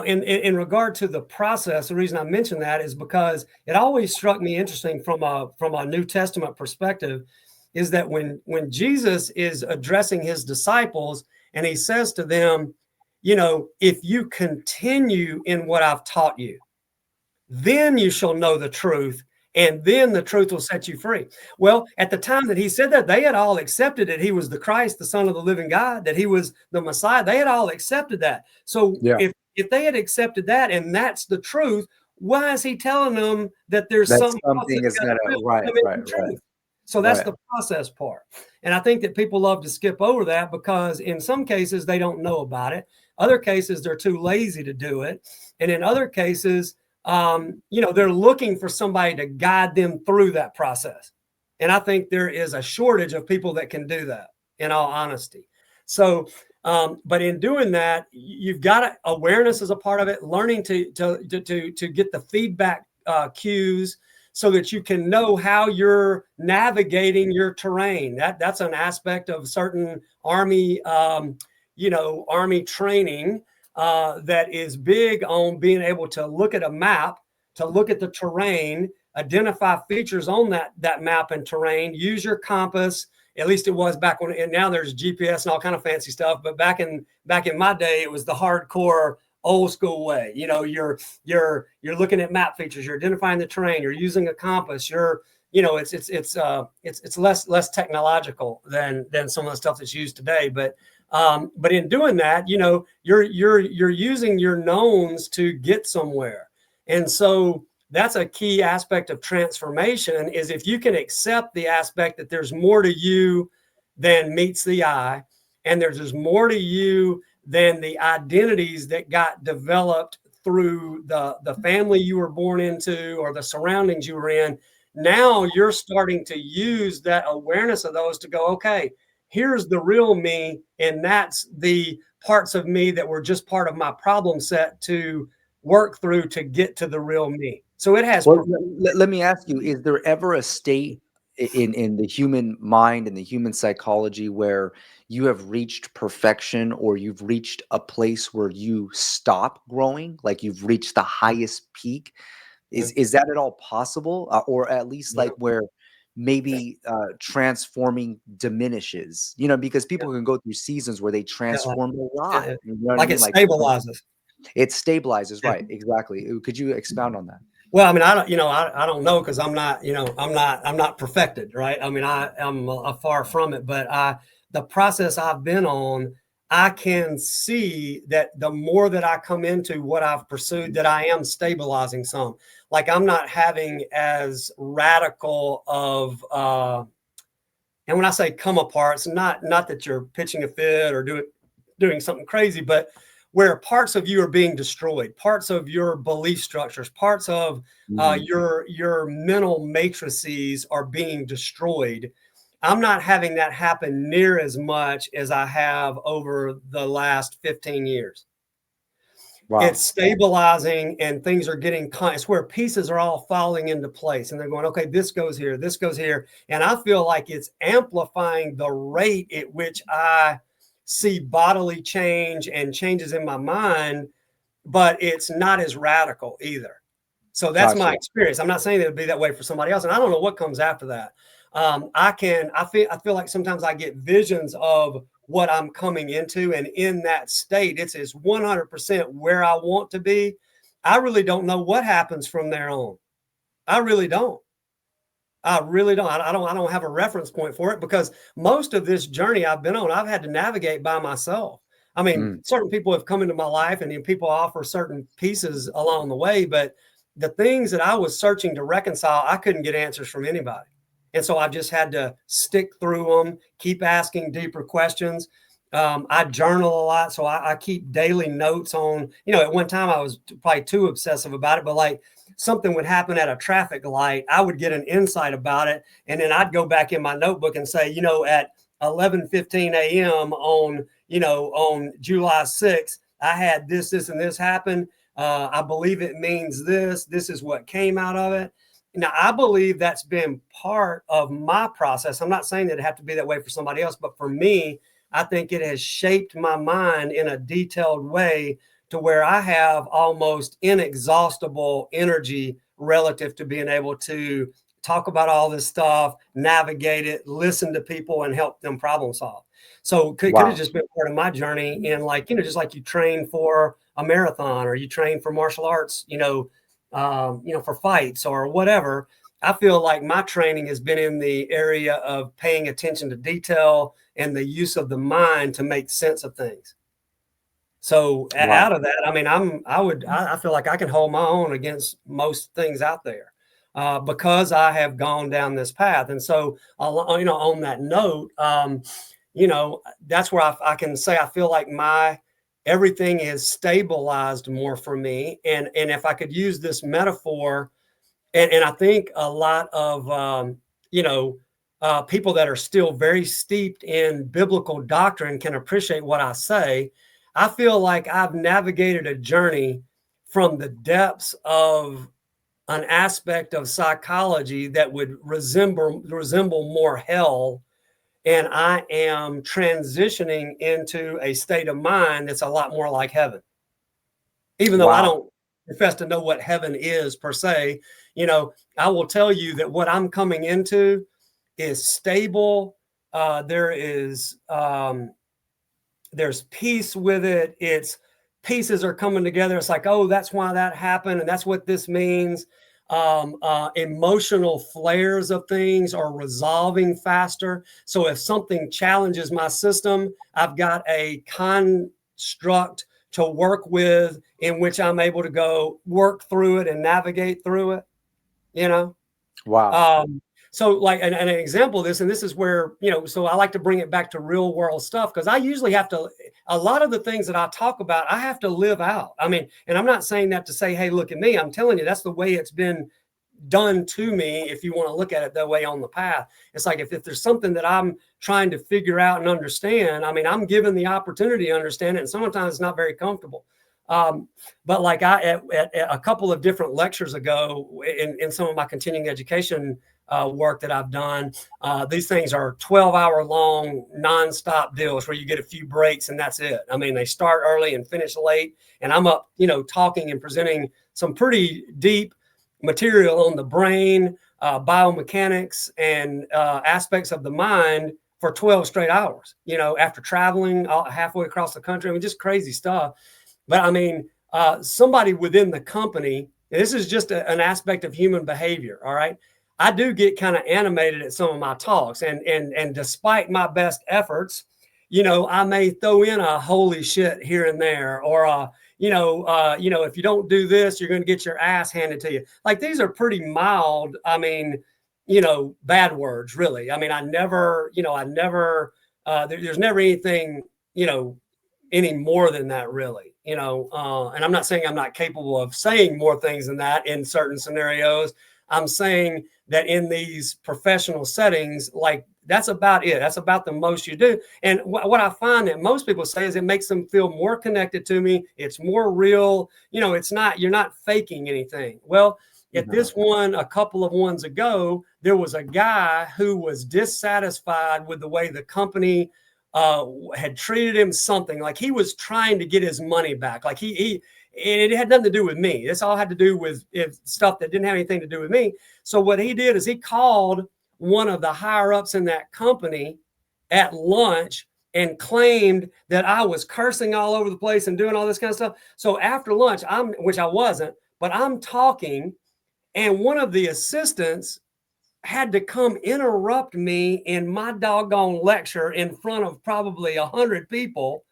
In regard to the process, the reason I mention that is because it always struck me interesting from a New Testament perspective, is that when Jesus is addressing his disciples and he says to them, if you continue in what I've taught you, then you shall know the truth, and then the truth will set you free. Well, at the time that he said that, they had all accepted that he was the Christ, the Son of the living God, that he was the Messiah. They had all accepted that. So Yeah. if they had accepted that and that's the truth, why is he telling them that there's That something else something is gonna right. the truth? So that's the process part. And I think that people love to skip over that because in some cases they don't know about it. Other cases they're too lazy to do it. And in other cases, they're looking for somebody to guide them through that process. And I think there is a shortage of people that can do that, in all honesty. So, but in doing that, you've got awareness as a part of it, learning to get the feedback cues so that you can know how you're navigating your terrain. That's an aspect of certain Army, Army training. That is big on being able to look at a map, to look at the terrain, identify features on that map and terrain, use your compass. At least it was back when, and now there's GPS and all kind of fancy stuff. But back in my day, it was the hardcore old school way. You're looking at map features, you're identifying the terrain, you're using a compass, it's less technological than some of the stuff that's used today. But in doing that, you're using your knowns to get somewhere. And so that's a key aspect of transformation, is if you can accept the aspect that there's more to you than meets the eye, and there's more to you than the identities that got developed through the family you were born into or the surroundings you were in. Now you're starting to use that awareness of those to go, okay, here's the real me, and that's the parts of me that were just part of my problem set to work through to get to the real me. So it has. Well, let me ask you, is there ever a state in the human mind and the human psychology where you have reached perfection, or you've reached a place where you stop growing, like you've reached the highest peak? Is that at all possible? Or at least like where maybe transforming diminishes, because people can go through seasons where they transform a lot. You know what I mean? It stabilizes. It stabilizes, right? Exactly. Could you expound on that? Well, I mean, I don't know, because I'm not perfected, right? I mean, I'm far from it, but the process I've been on, I can see that the more that I come into what I've pursued, that I am stabilizing some. Like I'm not having as radical of, and when I say come apart, it's not that you're pitching a fit or doing something crazy, but where parts of you are being destroyed, parts of your belief structures, parts of your mental matrices are being destroyed. I'm not having that happen near as much as I have over the last 15 years. Wow. It's stabilizing, and things are getting, it's where pieces are all falling into place, and they're going, okay, this goes here, this goes here. And I feel like it's amplifying the rate at which I see bodily change and changes in my mind, but it's not as radical either. So that's my experience. I'm not saying that it'd be that way for somebody else, and I don't know what comes after that. I feel like sometimes I get visions of what I'm coming into, and in that state, it's 100% where I want to be. I really don't know what happens from there on. I really don't. I really don't. I don't have a reference point for it, because most of this journey I've been on, I've had to navigate by myself. I mean, Mm, certain people have come into my life, and people offer certain pieces along the way, but the things that I was searching to reconcile, I couldn't get answers from anybody. And so I just had to stick through them, keep asking deeper questions. I journal a lot, so I keep daily notes on, at one time I was probably too obsessive about it, but like something would happen at a traffic light, I would get an insight about it. And then I'd go back in my notebook and say, at 11:15 a.m. on July 6th, I had this, and this happen. I believe it means this. This is what came out of it. Now, I believe that's been part of my process. I'm not saying that it have to be that way for somebody else, but for me, I think it has shaped my mind in a detailed way to where I have almost inexhaustible energy relative to being able to talk about all this stuff, navigate it, listen to people, and help them problem solve. So could have wow. just been part of my journey. And like, just like you train for a marathon, or you train for martial arts, for fights or whatever. I feel like my training has been in the area of paying attention to detail and the use of the mind to make sense of things. So Wow. out of that, I mean, I feel like I can hold my own against most things out there, because I have gone down this path. And so, on that note, that's where I can say I feel like everything is stabilized more for me. And if I could use this metaphor, and I think a lot of people that are still very steeped in biblical doctrine can appreciate what I say. I feel like I've navigated a journey from the depths of an aspect of psychology that would resemble more hell, and I am transitioning into a state of mind that's a lot more like heaven. Even though I Wow. don't profess to know what heaven is per se, I will tell you that what I'm coming into is stable. There's peace with it. It's pieces are coming together. It's like, oh, that's why that happened, and that's what this means. Emotional flares of things are resolving faster. So if something challenges my system, I've got a construct to work with in which I'm able to go work through it and navigate through it, you know? Wow. Um, so like an example of this, and this is where, so I like to bring it back to real world stuff, because I usually have to, a lot of the things that I talk about, I have to live out. I mean, and I'm not saying that to say, hey, look at me. I'm telling you, that's the way it's been done to me. If you want to look at it that way on the path, it's like, if there's something that I'm trying to figure out and understand, I mean, I'm given the opportunity to understand it. And sometimes it's not very comfortable. But like at a couple of different lectures ago in some of my continuing education work that I've done, these things are 12-hour long nonstop deals where you get a few breaks and that's it. I mean, they start early and finish late, and I'm up, talking and presenting some pretty deep material on the brain, biomechanics, and aspects of the mind for 12 straight hours, after traveling halfway across the country. I mean, just crazy stuff. But I mean, somebody within the company, this is just an aspect of human behavior. All right. I do get kind of animated at some of my talks, and despite my best efforts, I may throw in a holy shit here and there, or if you don't do this, you're going to get your ass handed to you. Like, these are pretty mild. I mean, bad words, really. I mean, there's never anything, any more than that, really, and I'm not saying I'm not capable of saying more things than that in certain scenarios. I'm saying that in these professional settings, like, that's about it. That's about the most you do. And what I find that most people say is it makes them feel more connected to me. It's more real. You're not faking anything. Well, at this one, a couple of ones ago, there was a guy who was dissatisfied with the way the company had treated him, something like he was trying to get his money back. Like and it had nothing to do with me. This all had to do with stuff that didn't have anything to do with me. So what he did is he called one of the higher ups in that company at lunch and claimed that I was cursing all over the place and doing all this kind of stuff. So after lunch, which I wasn't, but I'm talking, and one of the assistants had to come interrupt me in my doggone lecture in front of probably 100 people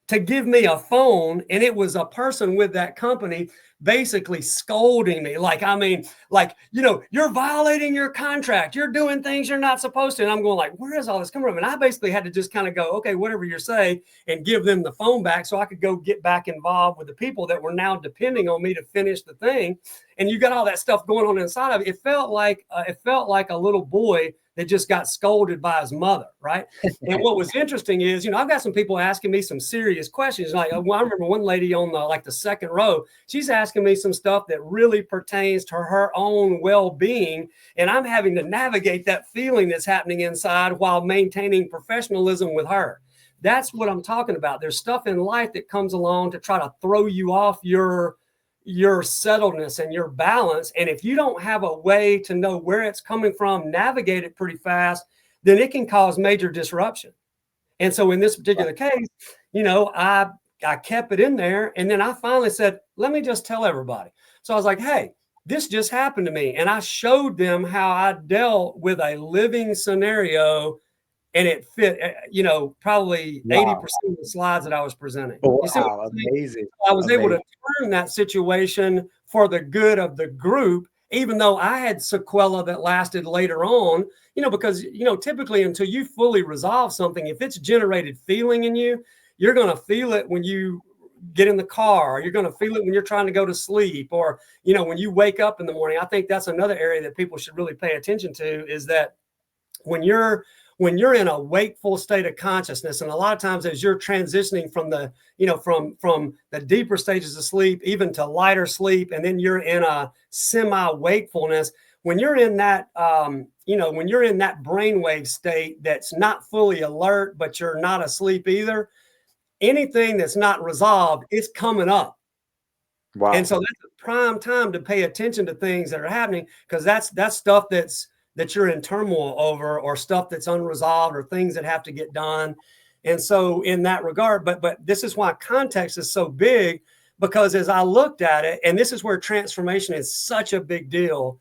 to give me a phone. And it was a person with that company basically scolding me. Like, I mean, like, you're violating your contract. You're doing things you're not supposed to. And I'm going like, where is all this coming from? And I basically had to just kind of go, okay, whatever you say, and give them the phone back so I could go get back involved with the people that were now depending on me to finish the thing. And you got all that stuff going on inside of it. It felt like a little boy that just got scolded by his mother, right? And what was interesting is, I've got some people asking me some serious questions. Like, well, I remember one lady on the second row, she's asking me some stuff that really pertains to her own well-being. And I'm having to navigate that feeling that's happening inside while maintaining professionalism with her. That's what I'm talking about. There's stuff in life that comes along to try to throw you off your settledness and your balance. And if you don't have a way to know where it's coming from, navigate it pretty fast, then it can cause major disruption. And so in this particular case, I kept it in there. And then I finally said, let me just tell everybody. So I was like, hey, this just happened to me. And I showed them how I dealt with a living scenario, and it fit, probably 80% of the slides that I was presenting. Wow, amazing. I was able to turn that situation for the good of the group, even though I had sequela that lasted later on, because, typically until you fully resolve something, if it's generated feeling in you, you're going to feel it when you get in the car, or you're going to feel it when you're trying to go to sleep, or, when you wake up in the morning. I think that's another area that people should really pay attention to, is that when you're in a wakeful state of consciousness, and a lot of times as you're transitioning from the, from the deeper stages of sleep, even to lighter sleep, and then you're in a semi-wakefulness, when you're in that, when you're in that brainwave state that's not fully alert, but you're not asleep either, anything that's not resolved is coming up. Wow. And so that's a prime time to pay attention to things that are happening, because that's stuff that you're in turmoil over, or stuff that's unresolved, or things that have to get done. And so in that regard, but this is why context is so big, because as I looked at it, and this is where transformation is such a big deal,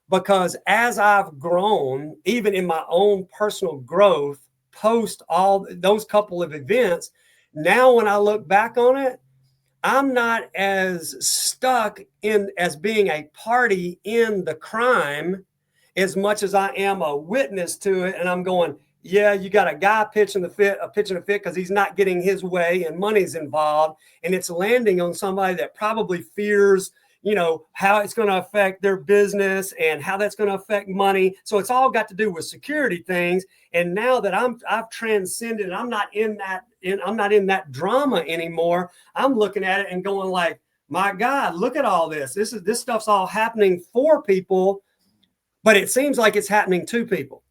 because as I've grown, even in my own personal growth, post all those couple of events, now when I look back on it, I'm not as stuck in as being a party in the crime as much as I am a witness to it. And I'm going, yeah, you got a guy pitching a fit because he's not getting his way and money's involved. And it's landing on somebody that probably fears, how it's going to affect their business and how that's going to affect money. So it's all got to do with security things. And now that I've transcended, I'm not in that drama anymore. I'm looking at it and going like, my God, look at all this. This stuff's all happening for people, but it seems like it's happening to people.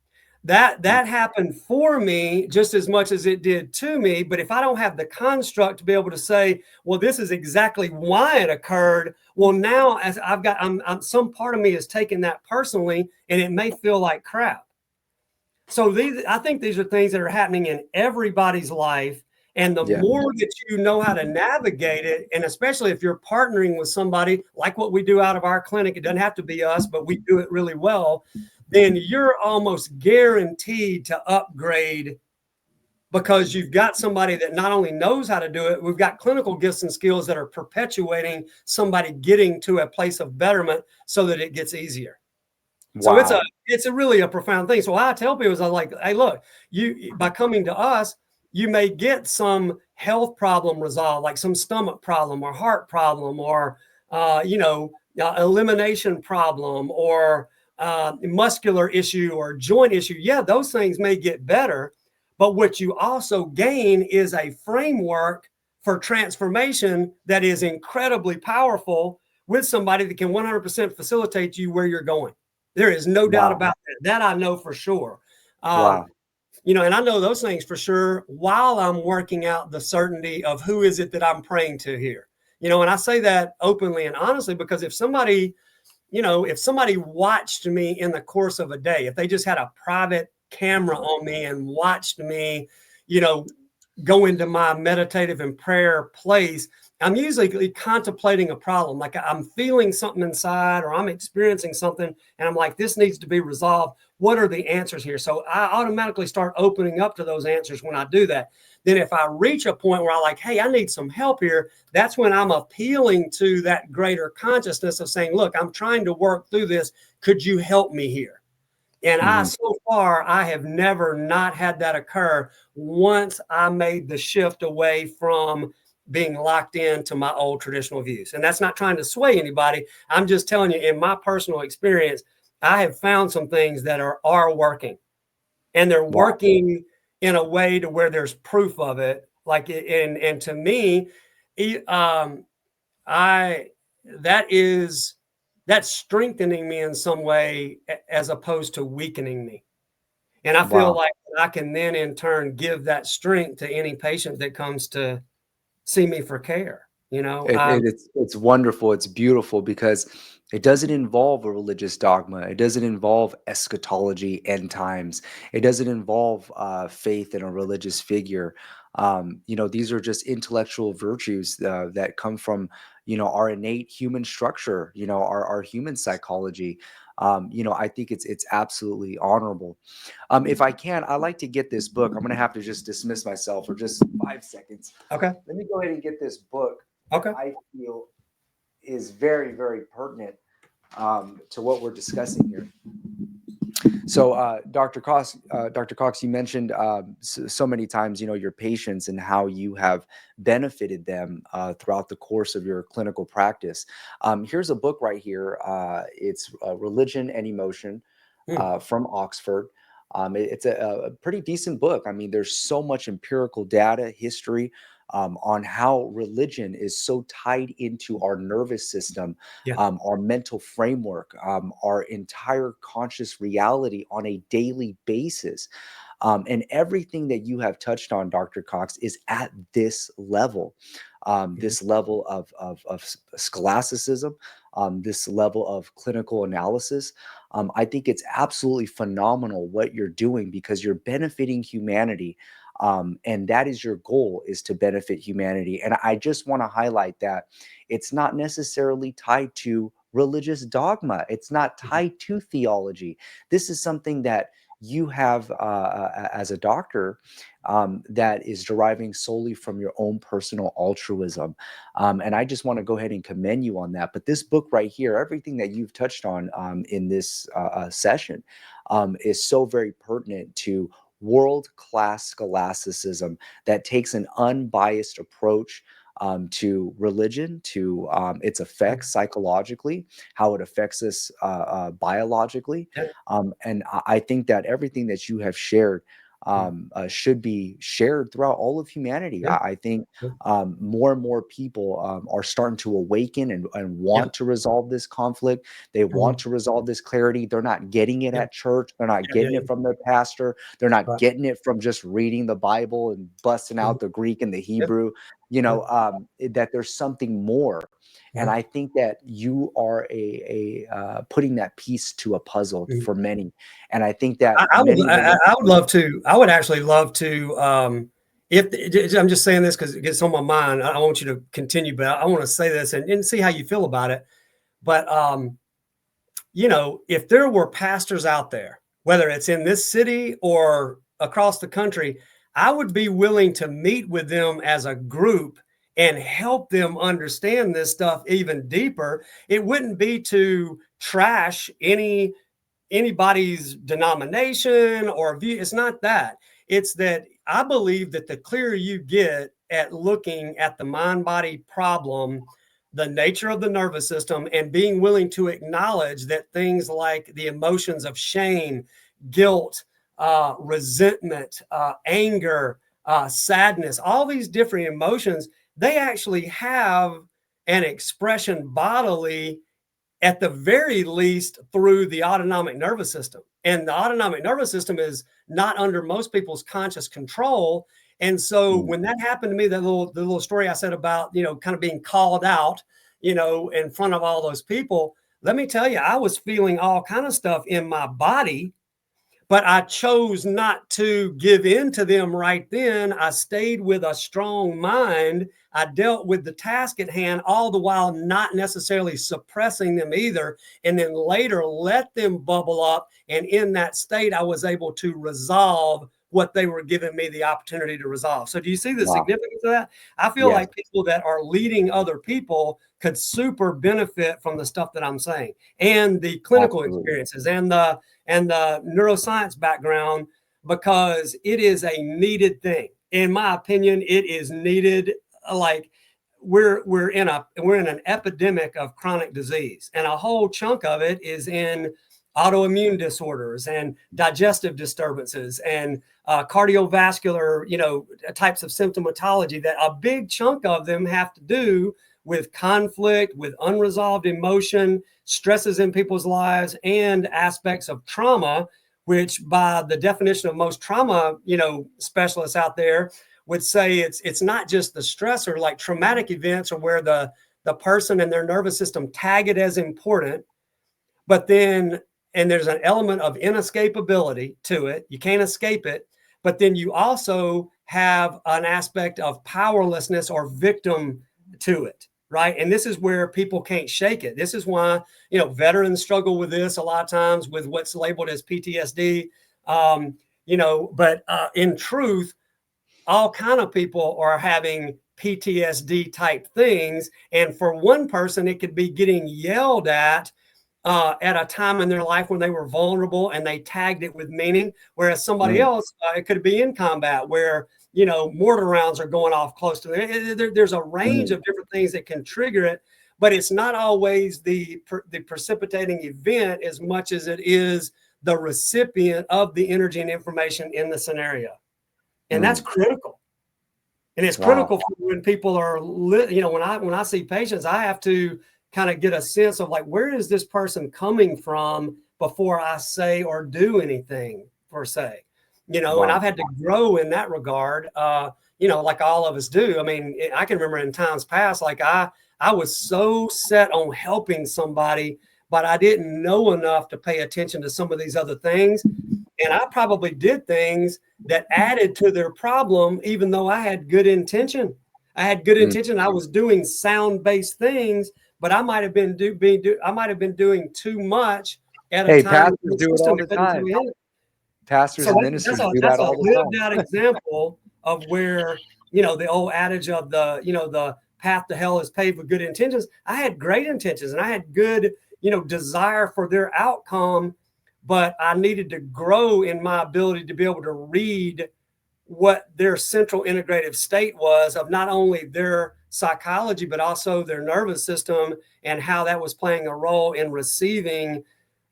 That happened for me just as much as it did to me. But if I don't have the construct to be able to say, well, this is exactly why it occurred, well, now as I'm some part of me is taking that personally, and it may feel like crap. So I think these are things that are happening in everybody's life. And the more that you know how to navigate it, and especially if you're partnering with somebody like what we do out of our clinic, it doesn't have to be us, but we do it really well, then you're almost guaranteed to upgrade, because you've got somebody that not only knows how to do it, we've got clinical gifts and skills that are perpetuating somebody getting to a place of betterment so that it gets easier. Wow. So it's a really a profound thing. So what I tell people is, I'm like, hey, look, you by coming to us, you may get some health problem resolved, like some stomach problem or heart problem, or elimination problem, or muscular issue or joint issue. Yeah, those things may get better, but what you also gain is a framework for transformation that is incredibly powerful, with somebody that can 100% facilitate you where you're going. There is no doubt about that. That I know for sure. And I know those things for sure while I'm working out the certainty of who is it that I'm praying to here. And I say that openly and honestly, because if somebody watched me in the course of a day, if they just had a private camera on me and watched me, you know, go into my meditative and prayer place, I'm usually contemplating a problem. Like I'm feeling something inside or I'm experiencing something and I'm like, this needs to be resolved. What are the answers here? So I automatically start opening up to those answers when I do that. Then if I reach a point where I like, hey, I need some help here, that's when I'm appealing to that greater consciousness of saying, look, I'm trying to work through this. Could you help me here? And Mhm. so far, I have never not had that occur once I made the shift away from being locked into my old traditional views. And that's not trying to sway anybody. I'm just telling you, in my personal experience, I have found some things that are working, and they're Wow. working in a way to where there's proof of it. Like, and to me, I that is that's strengthening me in some way as opposed to weakening me. And I feel Wow. like I can then in turn give that strength to any patient that comes to see me for care. You know, It's wonderful. It's beautiful because it doesn't involve a religious dogma. It doesn't involve eschatology, end times. It doesn't involve faith in a religious figure. These are just intellectual virtues that come from, our innate human structure. Our human psychology. I think it's absolutely honorable. If I can, I like to get this book. I'm going to have to just dismiss myself for just 5 seconds. okay, Let me go ahead and get this book that okay, I feel is very, very pertinent to what we're discussing here. So, Dr. Cox, you mentioned so many times, your patients and how you have benefited them throughout the course of your clinical practice. Here's a book right here. It's Religion and Emotion mm, from Oxford. It's a pretty decent book. I mean, there's so much empirical data, history on how religion is so tied into our nervous system, yeah, our mental framework, our entire conscious reality on a daily basis. And everything that you have touched on, Dr. Cox, is at this level, mhm, this level of scholasticism, this level of clinical analysis. I think it's absolutely phenomenal what you're doing because you're benefiting humanity. And that is your goal, is to benefit humanity. And I just want to highlight that it's not necessarily tied to religious dogma. It's not mhm, tied to theology. This is something that you have as a doctor that is deriving solely from your own personal altruism. And I just want to go ahead and commend you on that. But this book right here, everything that you've touched on in this session is so very pertinent to world-class scholasticism that takes an unbiased approach to religion, to its mhm, effects psychologically, how it affects us biologically. yeah, And I think that everything that you have shared mm, should be shared throughout all of humanity. yeah, I think more and more people are starting to awaken and yeah, want to resolve this conflict. They want mhm, to resolve this clarity. They're not getting it yeah, at church. They're not yeah, yeah, getting it yeah, from their pastor. They're not right, getting it from just reading the Bible and busting mhm, out the Greek and the yeah, Hebrew. yeah, That there's something more. And yeah. I think that you are putting that piece to a puzzle Mhm. for many. And I think that many will look I at would you. love to. I would actually love to. If I'm just saying this because it gets on my mind, I want you to continue, but I want to say this and see how you feel about it. But if there were pastors out there, whether it's in this city or across the country, I would be willing to meet with them as a group and help them understand this stuff even deeper. It wouldn't be to trash anybody's denomination or view. It's not that. It's that I believe that the clearer you get at looking at the mind body problem, the nature of the nervous system, and being willing to acknowledge that things like the emotions of shame, guilt, resentment, anger, sadness, all these different emotions, they actually have an expression bodily, at the very least through the autonomic nervous system. And the autonomic nervous system is not under most people's conscious control. And so Mm, when that happened to me, the little story I said about, kind of being called out, in front of all those people, let me tell you, I was feeling all kind of stuff in my body, but I chose not to give in to them right then. I stayed with a strong mind. I dealt with the task at hand, all the while not necessarily suppressing them either. And then later let them bubble up. And in that state, I was able to resolve what they were giving me the opportunity to resolve. So do you see the Wow. significance of that? I feel Yes, like people that are leading other people could super benefit from the stuff that I'm saying, and the clinical absolutely. experiences and the neuroscience background, because it is a needed thing. In my opinion, it is needed. Like we're in an epidemic of chronic disease, and a whole chunk of it is in autoimmune disorders and digestive disturbances and cardiovascular, types of symptomatology, that a big chunk of them have to do with conflict, with unresolved emotion, stresses in people's lives, and aspects of trauma, which by the definition of most trauma, specialists out there would say it's not just the stressor. Like traumatic events are where the person and their nervous system tag it as important, but then, and there's an element of inescapability to it. You can't escape it. But then you also have an aspect of powerlessness or victim to it, right? And this is where people can't shake it. This is why, veterans struggle with this a lot of times, with what's labeled as PTSD. But in truth, all kind of people are having PTSD type things. And for one person, it could be getting yelled at a time in their life when they were vulnerable and they tagged it with meaning. Whereas somebody else, it could be in combat where, mortar rounds are going off close to them. There's a range of different things that can trigger it, but it's not always the precipitating event as much as it is the recipient of the energy and information in the scenario. And that's critical. And it's critical for when people are, when I see patients, I have to kind of get a sense of like, where is this person coming from before I say or do anything per se, and I've had to grow in that regard, like all of us do. I mean, I can remember in times past, like I was so set on helping somebody, but I didn't know enough to pay attention to some of these other things. And I probably did things that added to their problem, even though I had good intention. I was doing sound-based things, but I might have been doing too much at a time. Pastors do it all the time. Pastors and ministers do that all the time. Lived out example of where, the old adage of the path to hell is paved with good intentions. I had great intentions and I had good, desire for their outcome, but I needed to grow in my ability to be able to read what their central integrative state was of not only their psychology, but also their nervous system, and how that was playing a role in receiving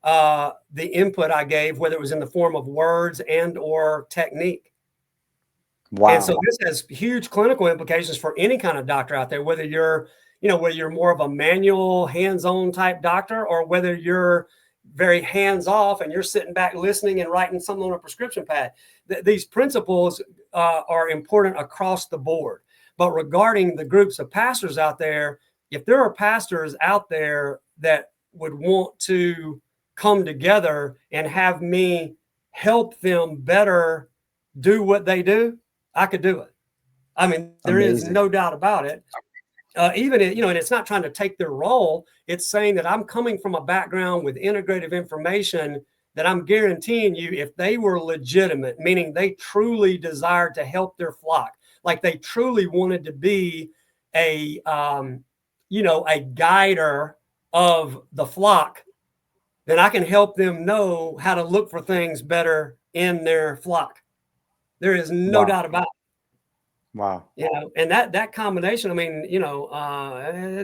the input I gave, whether it was in the form of words and or technique. Wow. And so this has huge clinical implications for any kind of doctor out there, whether you're more of a manual, hands-on type doctor, or whether you're very hands-off and you're sitting back listening and writing something on a prescription pad. These principles are important across the board. But regarding the groups of pastors out there, if there are pastors out there that would want to come together and have me help them better do what they do, I could do it. I mean, there is no doubt about it. Even, and it's not trying to take their role. It's saying that I'm coming from a background with integrative information that I'm guaranteeing you, if they were legitimate, meaning they truly desired to help their flock, like they truly wanted to be a guider of the flock, then I can help them know how to look for things better in their flock. There is no doubt about it. Wow. And that combination, I mean,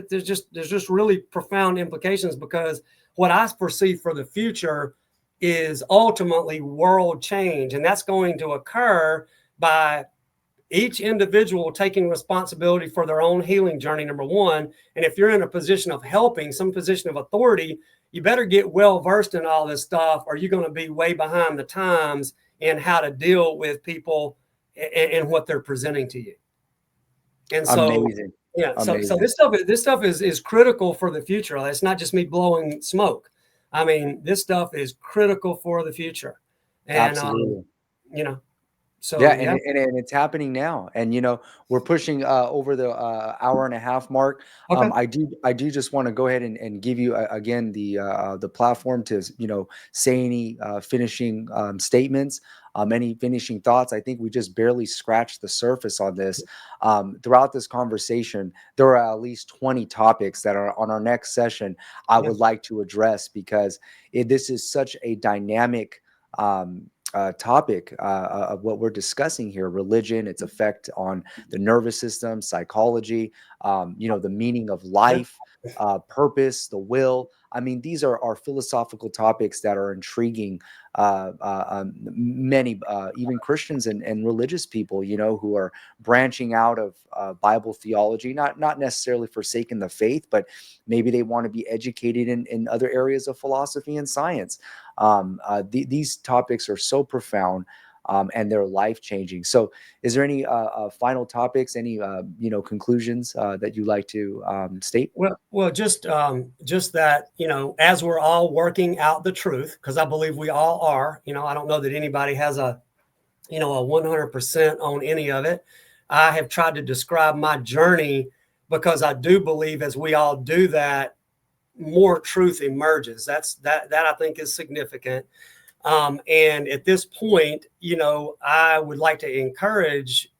there's just really profound implications, because what I foresee for the future is ultimately world change. And that's going to occur by each individual taking responsibility for their own healing journey, number one. And if you're in a position of helping, some position of authority, you better get well versed in all this stuff, or you're going to be way behind the times in how to deal with people and what they're presenting to you. And so, so this stuff is critical for the future. It's not just me blowing smoke. I mean, this stuff is critical for the future. And, Absolutely. you know, Yeah, so yeah. and it's happening now, and we're pushing over the hour and a half mark. Okay. I do just want to go ahead and give you again the platform to say any finishing statements, any finishing thoughts. I think we just barely scratched the surface on this. Throughout this conversation, there are at least 20 topics that are on our next session I Yeah. would like to address because this is such a dynamic. Topic of what we're discussing here: religion, its effect on the nervous system, psychology, the meaning of Yeah. life, purpose, the will. I mean, these are philosophical topics that are intriguing many, even Christians and religious people, who are branching out of Bible theology, not necessarily forsaking the faith, but maybe they want to be educated in other areas of philosophy and science. These topics are so profound, and they're life changing. So, is there any final topics, any conclusions that you like to state? Well, just that, as we're all working out the truth, because I believe we all are. I don't know that anybody has a 100% on any of it. I have tried to describe my journey because I do believe as we all do that, more truth emerges. That I think is significant. And at this point, I would like to encourage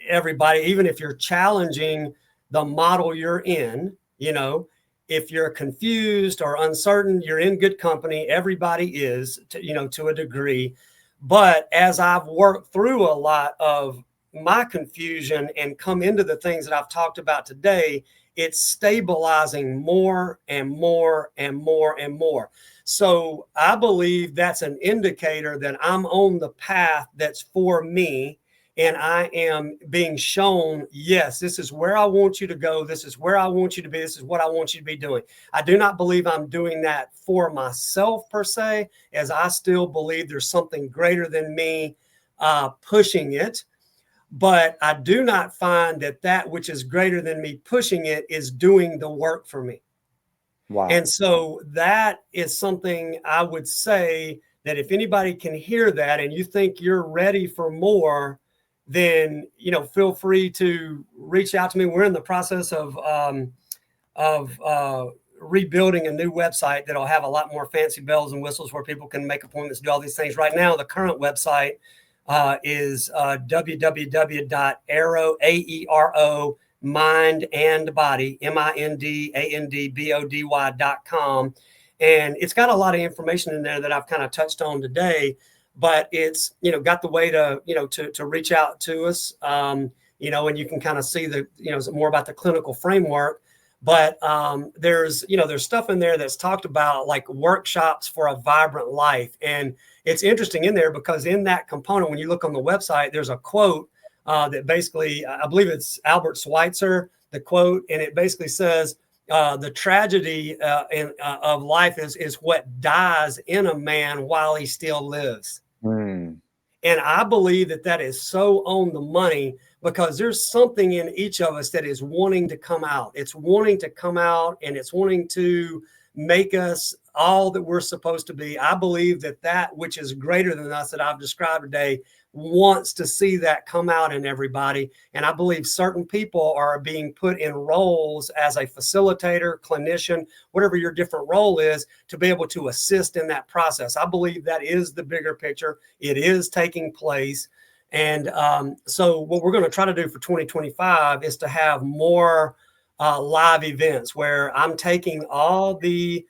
everybody, even if you're challenging the model you're in, if you're confused or uncertain, you're in good company. Everybody is, to a degree. But as I've worked through a lot of my confusion and come into the things that I've talked about today, it's stabilizing more and more and more and more. So I believe that's an indicator that I'm on the path that's for me, and I am being shown, yes, this is where I want you to go. This is where I want you to be. This is what I want you to be doing. I do not believe I'm doing that for myself per se, as I still believe there's something greater than me pushing it. But I do not find that which is greater than me pushing it is doing the work for me. Wow. And so that is something I would say that if anybody can hear that and you think you're ready for more, then feel free to reach out to me. We're in the process of rebuilding a new website that'll have a lot more fancy bells and whistles where people can make appointments, do all these things. Right now, the current website is www.aero mind and body mindandbody.com, and it's got a lot of information in there that I've kind of touched on today. But it's got the way to to reach out to us, and you can kind of see the more about the clinical framework. But there's stuff in there that's talked about, like workshops for a vibrant life. And it's interesting in there because in that component, when you look on the website, there's a quote that basically, I believe it's Albert Schweitzer, the quote, and it basically says, the tragedy of life is what dies in a man while he still lives. Mm. And I believe that is so on the money, because there's something in each of us that is wanting to come out. It's wanting to come out, and it's wanting to make us all that we're supposed to be. I believe that which is greater than us that I've described today wants to see that come out in everybody. And I believe certain people are being put in roles as a facilitator, clinician, whatever your different role is, to be able to assist in that process. I believe that is the bigger picture. It is taking place. And so what we're going to try to do for 2025 is to have more live events where I'm taking all the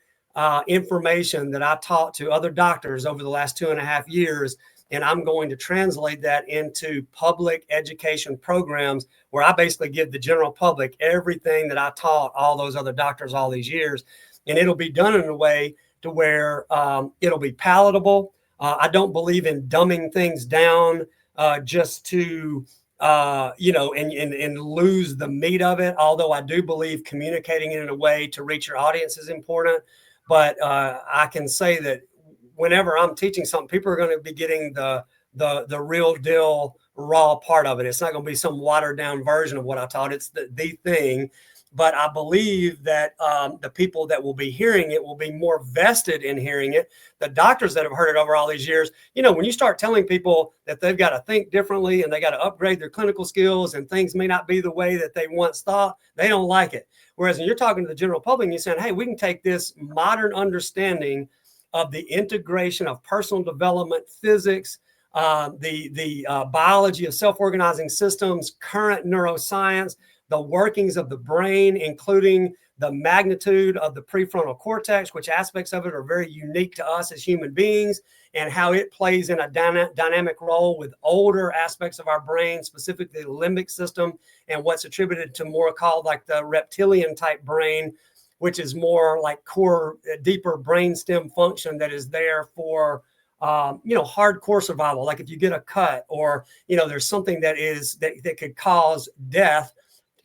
information that I taught to other doctors over the last 2.5 years, and I'm going to translate that into public education programs where I basically give the general public everything that I taught all those other doctors all these years. And it'll be done in a way to where it'll be palatable. I don't believe in dumbing things down just to and lose the meat of it. Although I do believe communicating it in a way to reach your audience is important. But I can say that whenever I'm teaching something, people are going to be getting the real deal, raw part of it. It's not going to be some watered down version of what I taught. It's the thing. but I believe that the people that will be hearing it will be more vested in hearing it. The doctors that have heard it over all these years, when you start telling people that they've got to think differently and they got to upgrade their clinical skills and things may not be the way that they once thought, they don't like it. Whereas when you're talking to the general public and you're saying, hey, we can take this modern understanding of the integration of personal development, physics, the biology of self-organizing systems, current neuroscience, the workings of the brain, including the magnitude of the prefrontal cortex, which aspects of it are very unique to us as human beings, and how it plays in a dynamic role with older aspects of our brain, specifically the limbic system, and what's attributed to more called like the reptilian type brain, which is more like core, deeper brainstem function that is there for hardcore survival. Like if you get a cut or, there's something that could cause death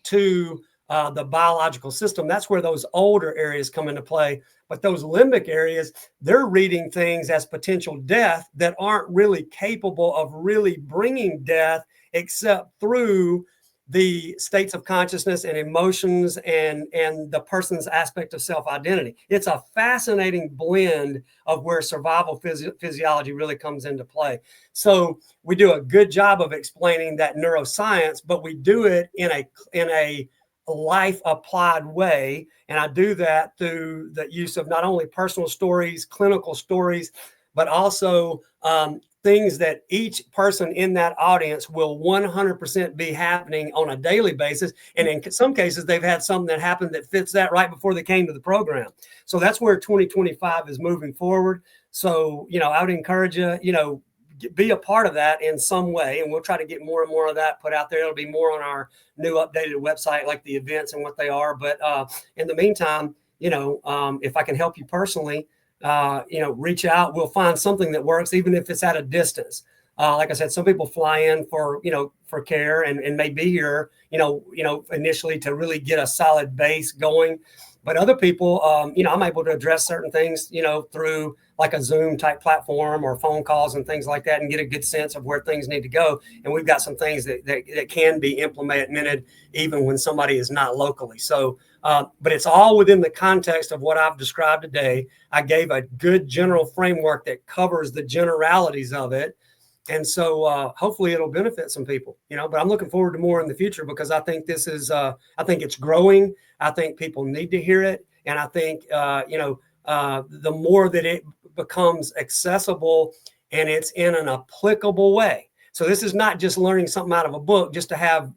to the biological system, that's where those older areas come into play. But those limbic areas, they're reading things as potential death that aren't really capable of really bringing death except through the states of consciousness and emotions and the person's aspect of self-identity. It's a fascinating blend of where survival physiology really comes into play. So we do a good job of explaining that neuroscience, but we do it in a life applied way. And I do that through the use of not only personal stories, clinical stories, but also things that each person in that audience will 100% be happening on a daily basis. And in some cases, they've had something that happened that fits that right before they came to the program. So that's where 2025 is moving forward. So, I would encourage you, be a part of that in some way. And we'll try to get more and more of that put out there. It'll be more on our new updated website, like the events and what they are. But in the meantime, if I can help you personally, reach out. We'll find something that works, even if it's at a distance. Like I said, some people fly in for care and may be here, initially to really get a solid base going. But other people, I'm able to address certain things, through like a Zoom type platform or phone calls and things like that, and get a good sense of where things need to go. And we've got some things that can be implemented even when somebody is not locally. So, but it's all within the context of what I've described today. I gave a good general framework that covers the generalities of it. And so hopefully it'll benefit some people, but I'm looking forward to more in the future because I think this is, I think it's growing. I think people need to hear it. And I think, the more that it becomes accessible and it's in an applicable way. So this is not just learning something out of a book just to have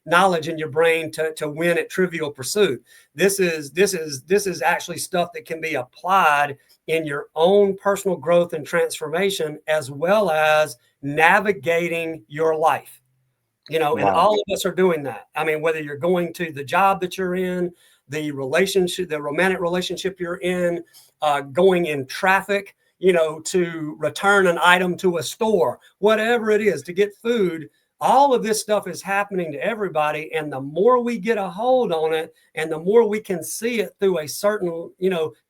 knowledge in your brain to win at Trivial Pursuit. This is actually stuff that can be applied in your own personal growth and transformation, as well as navigating your life. And all of us are doing that. I mean, whether you're going to the job that you're in, the relationship, the romantic relationship you're in, going in traffic, to return an item to a store, whatever it is, to get food, all of this stuff is happening to everybody. And the more we get a hold on it and the more we can see it through a certain,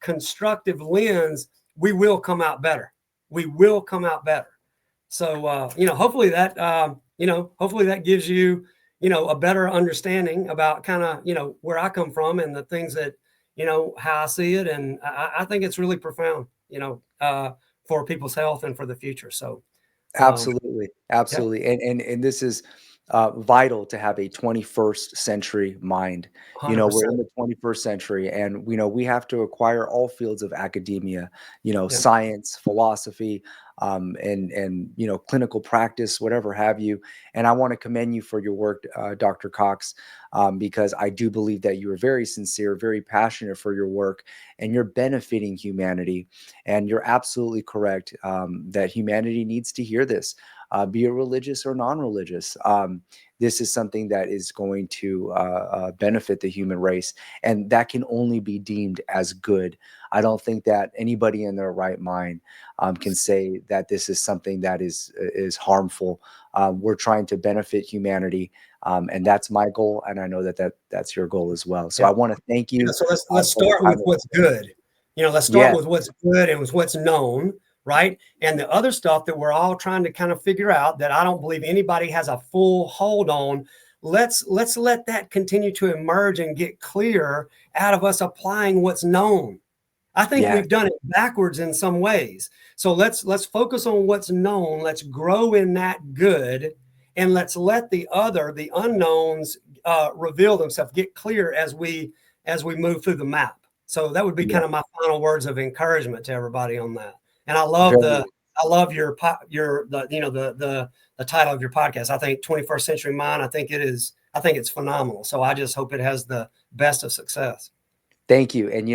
constructive lens, we will come out better. We will come out better. So, hopefully that gives you, a better understanding about kind of, where I come from and the things that, how I see it. And I think it's really profound, for people's health and for the future. So Absolutely. Absolutely. Yeah. And this is vital to have a 21st century mind. 100%. We're in the 21st century and we have to acquire all fields of academia, Yeah. science, philosophy, and clinical practice, whatever have you. And I want to commend you for your work, Dr. Cox, because I do believe that you are very sincere, very passionate for your work, and you're benefiting humanity. And you're absolutely correct that humanity needs to hear this, be it religious or non-religious. This is something that is going to benefit the human race, and that can only be deemed as good. I don't think that anybody in their right mind can say that this is something that is harmful. We're trying to benefit humanity, and that's my goal, and I know that's your goal as well. So I want to thank you. So let's start with what's good. Let's start with what's good and with what's known, right? And the other stuff that we're all trying to kind of figure out that I don't believe anybody has a full hold on. let's let that continue to emerge and get clear out of us applying what's known. I think Yeah. we've done it backwards in some ways. So let's focus on what's known. Let's grow in that good, and let's let the unknowns, reveal themselves, get clear as we move through the map. So that would be Yeah. kind of my final words of encouragement to everybody on that. And Very. I love the title of your podcast. I think 21st Century Mind. I think it's phenomenal. So I just hope it has the best of success. Thank you. And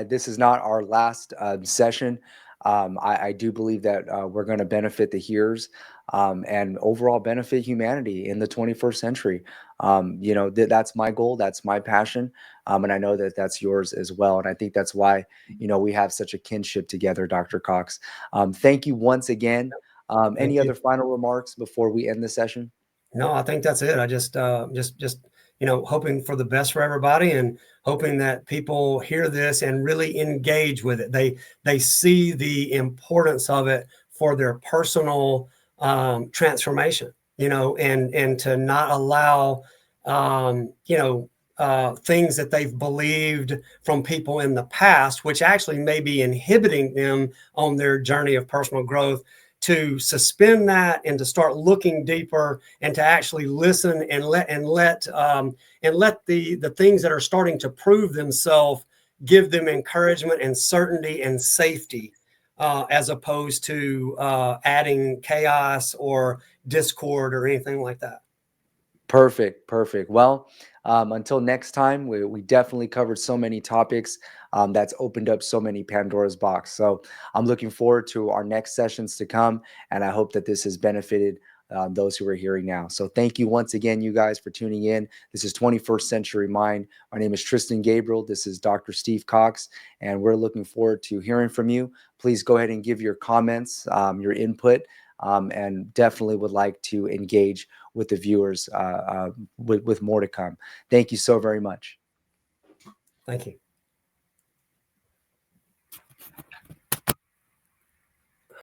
this is not our last session. I do believe that we're going to benefit the hearers and overall benefit humanity in the 21st century. That's my goal. That's my passion. And I know that that's yours as well. And I think that's why, we have such a kinship together, Dr. Cox. Thank you once again. Thank Any you. other final remarks before we end the session? No, I think that's it. I just hoping for the best for everybody, and hoping that people hear this and really engage with it. They see the importance of it for their personal transformation. And to not allow things that they've believed from people in the past, which actually may be inhibiting them on their journey of personal growth, to suspend that and to start looking deeper, and to actually listen and let the things that are starting to prove themselves give them encouragement and certainty and safety, as opposed to adding chaos or discord or anything like that. Perfect, perfect. Well, until next time, we definitely covered so many topics that's opened up so many Pandora's box. So I'm looking forward to our next sessions to come, and I hope that this has benefited those who are hearing now. So thank you once again, you guys, for tuning in. This is 21st Century Mind. My name is Tristan Gabriel. This is Dr. Steve Cox, and we're looking forward to hearing from you. Please go ahead and give your comments, your input, and definitely would like to engage with the viewers with more to come. Thank you so very much. Thank you.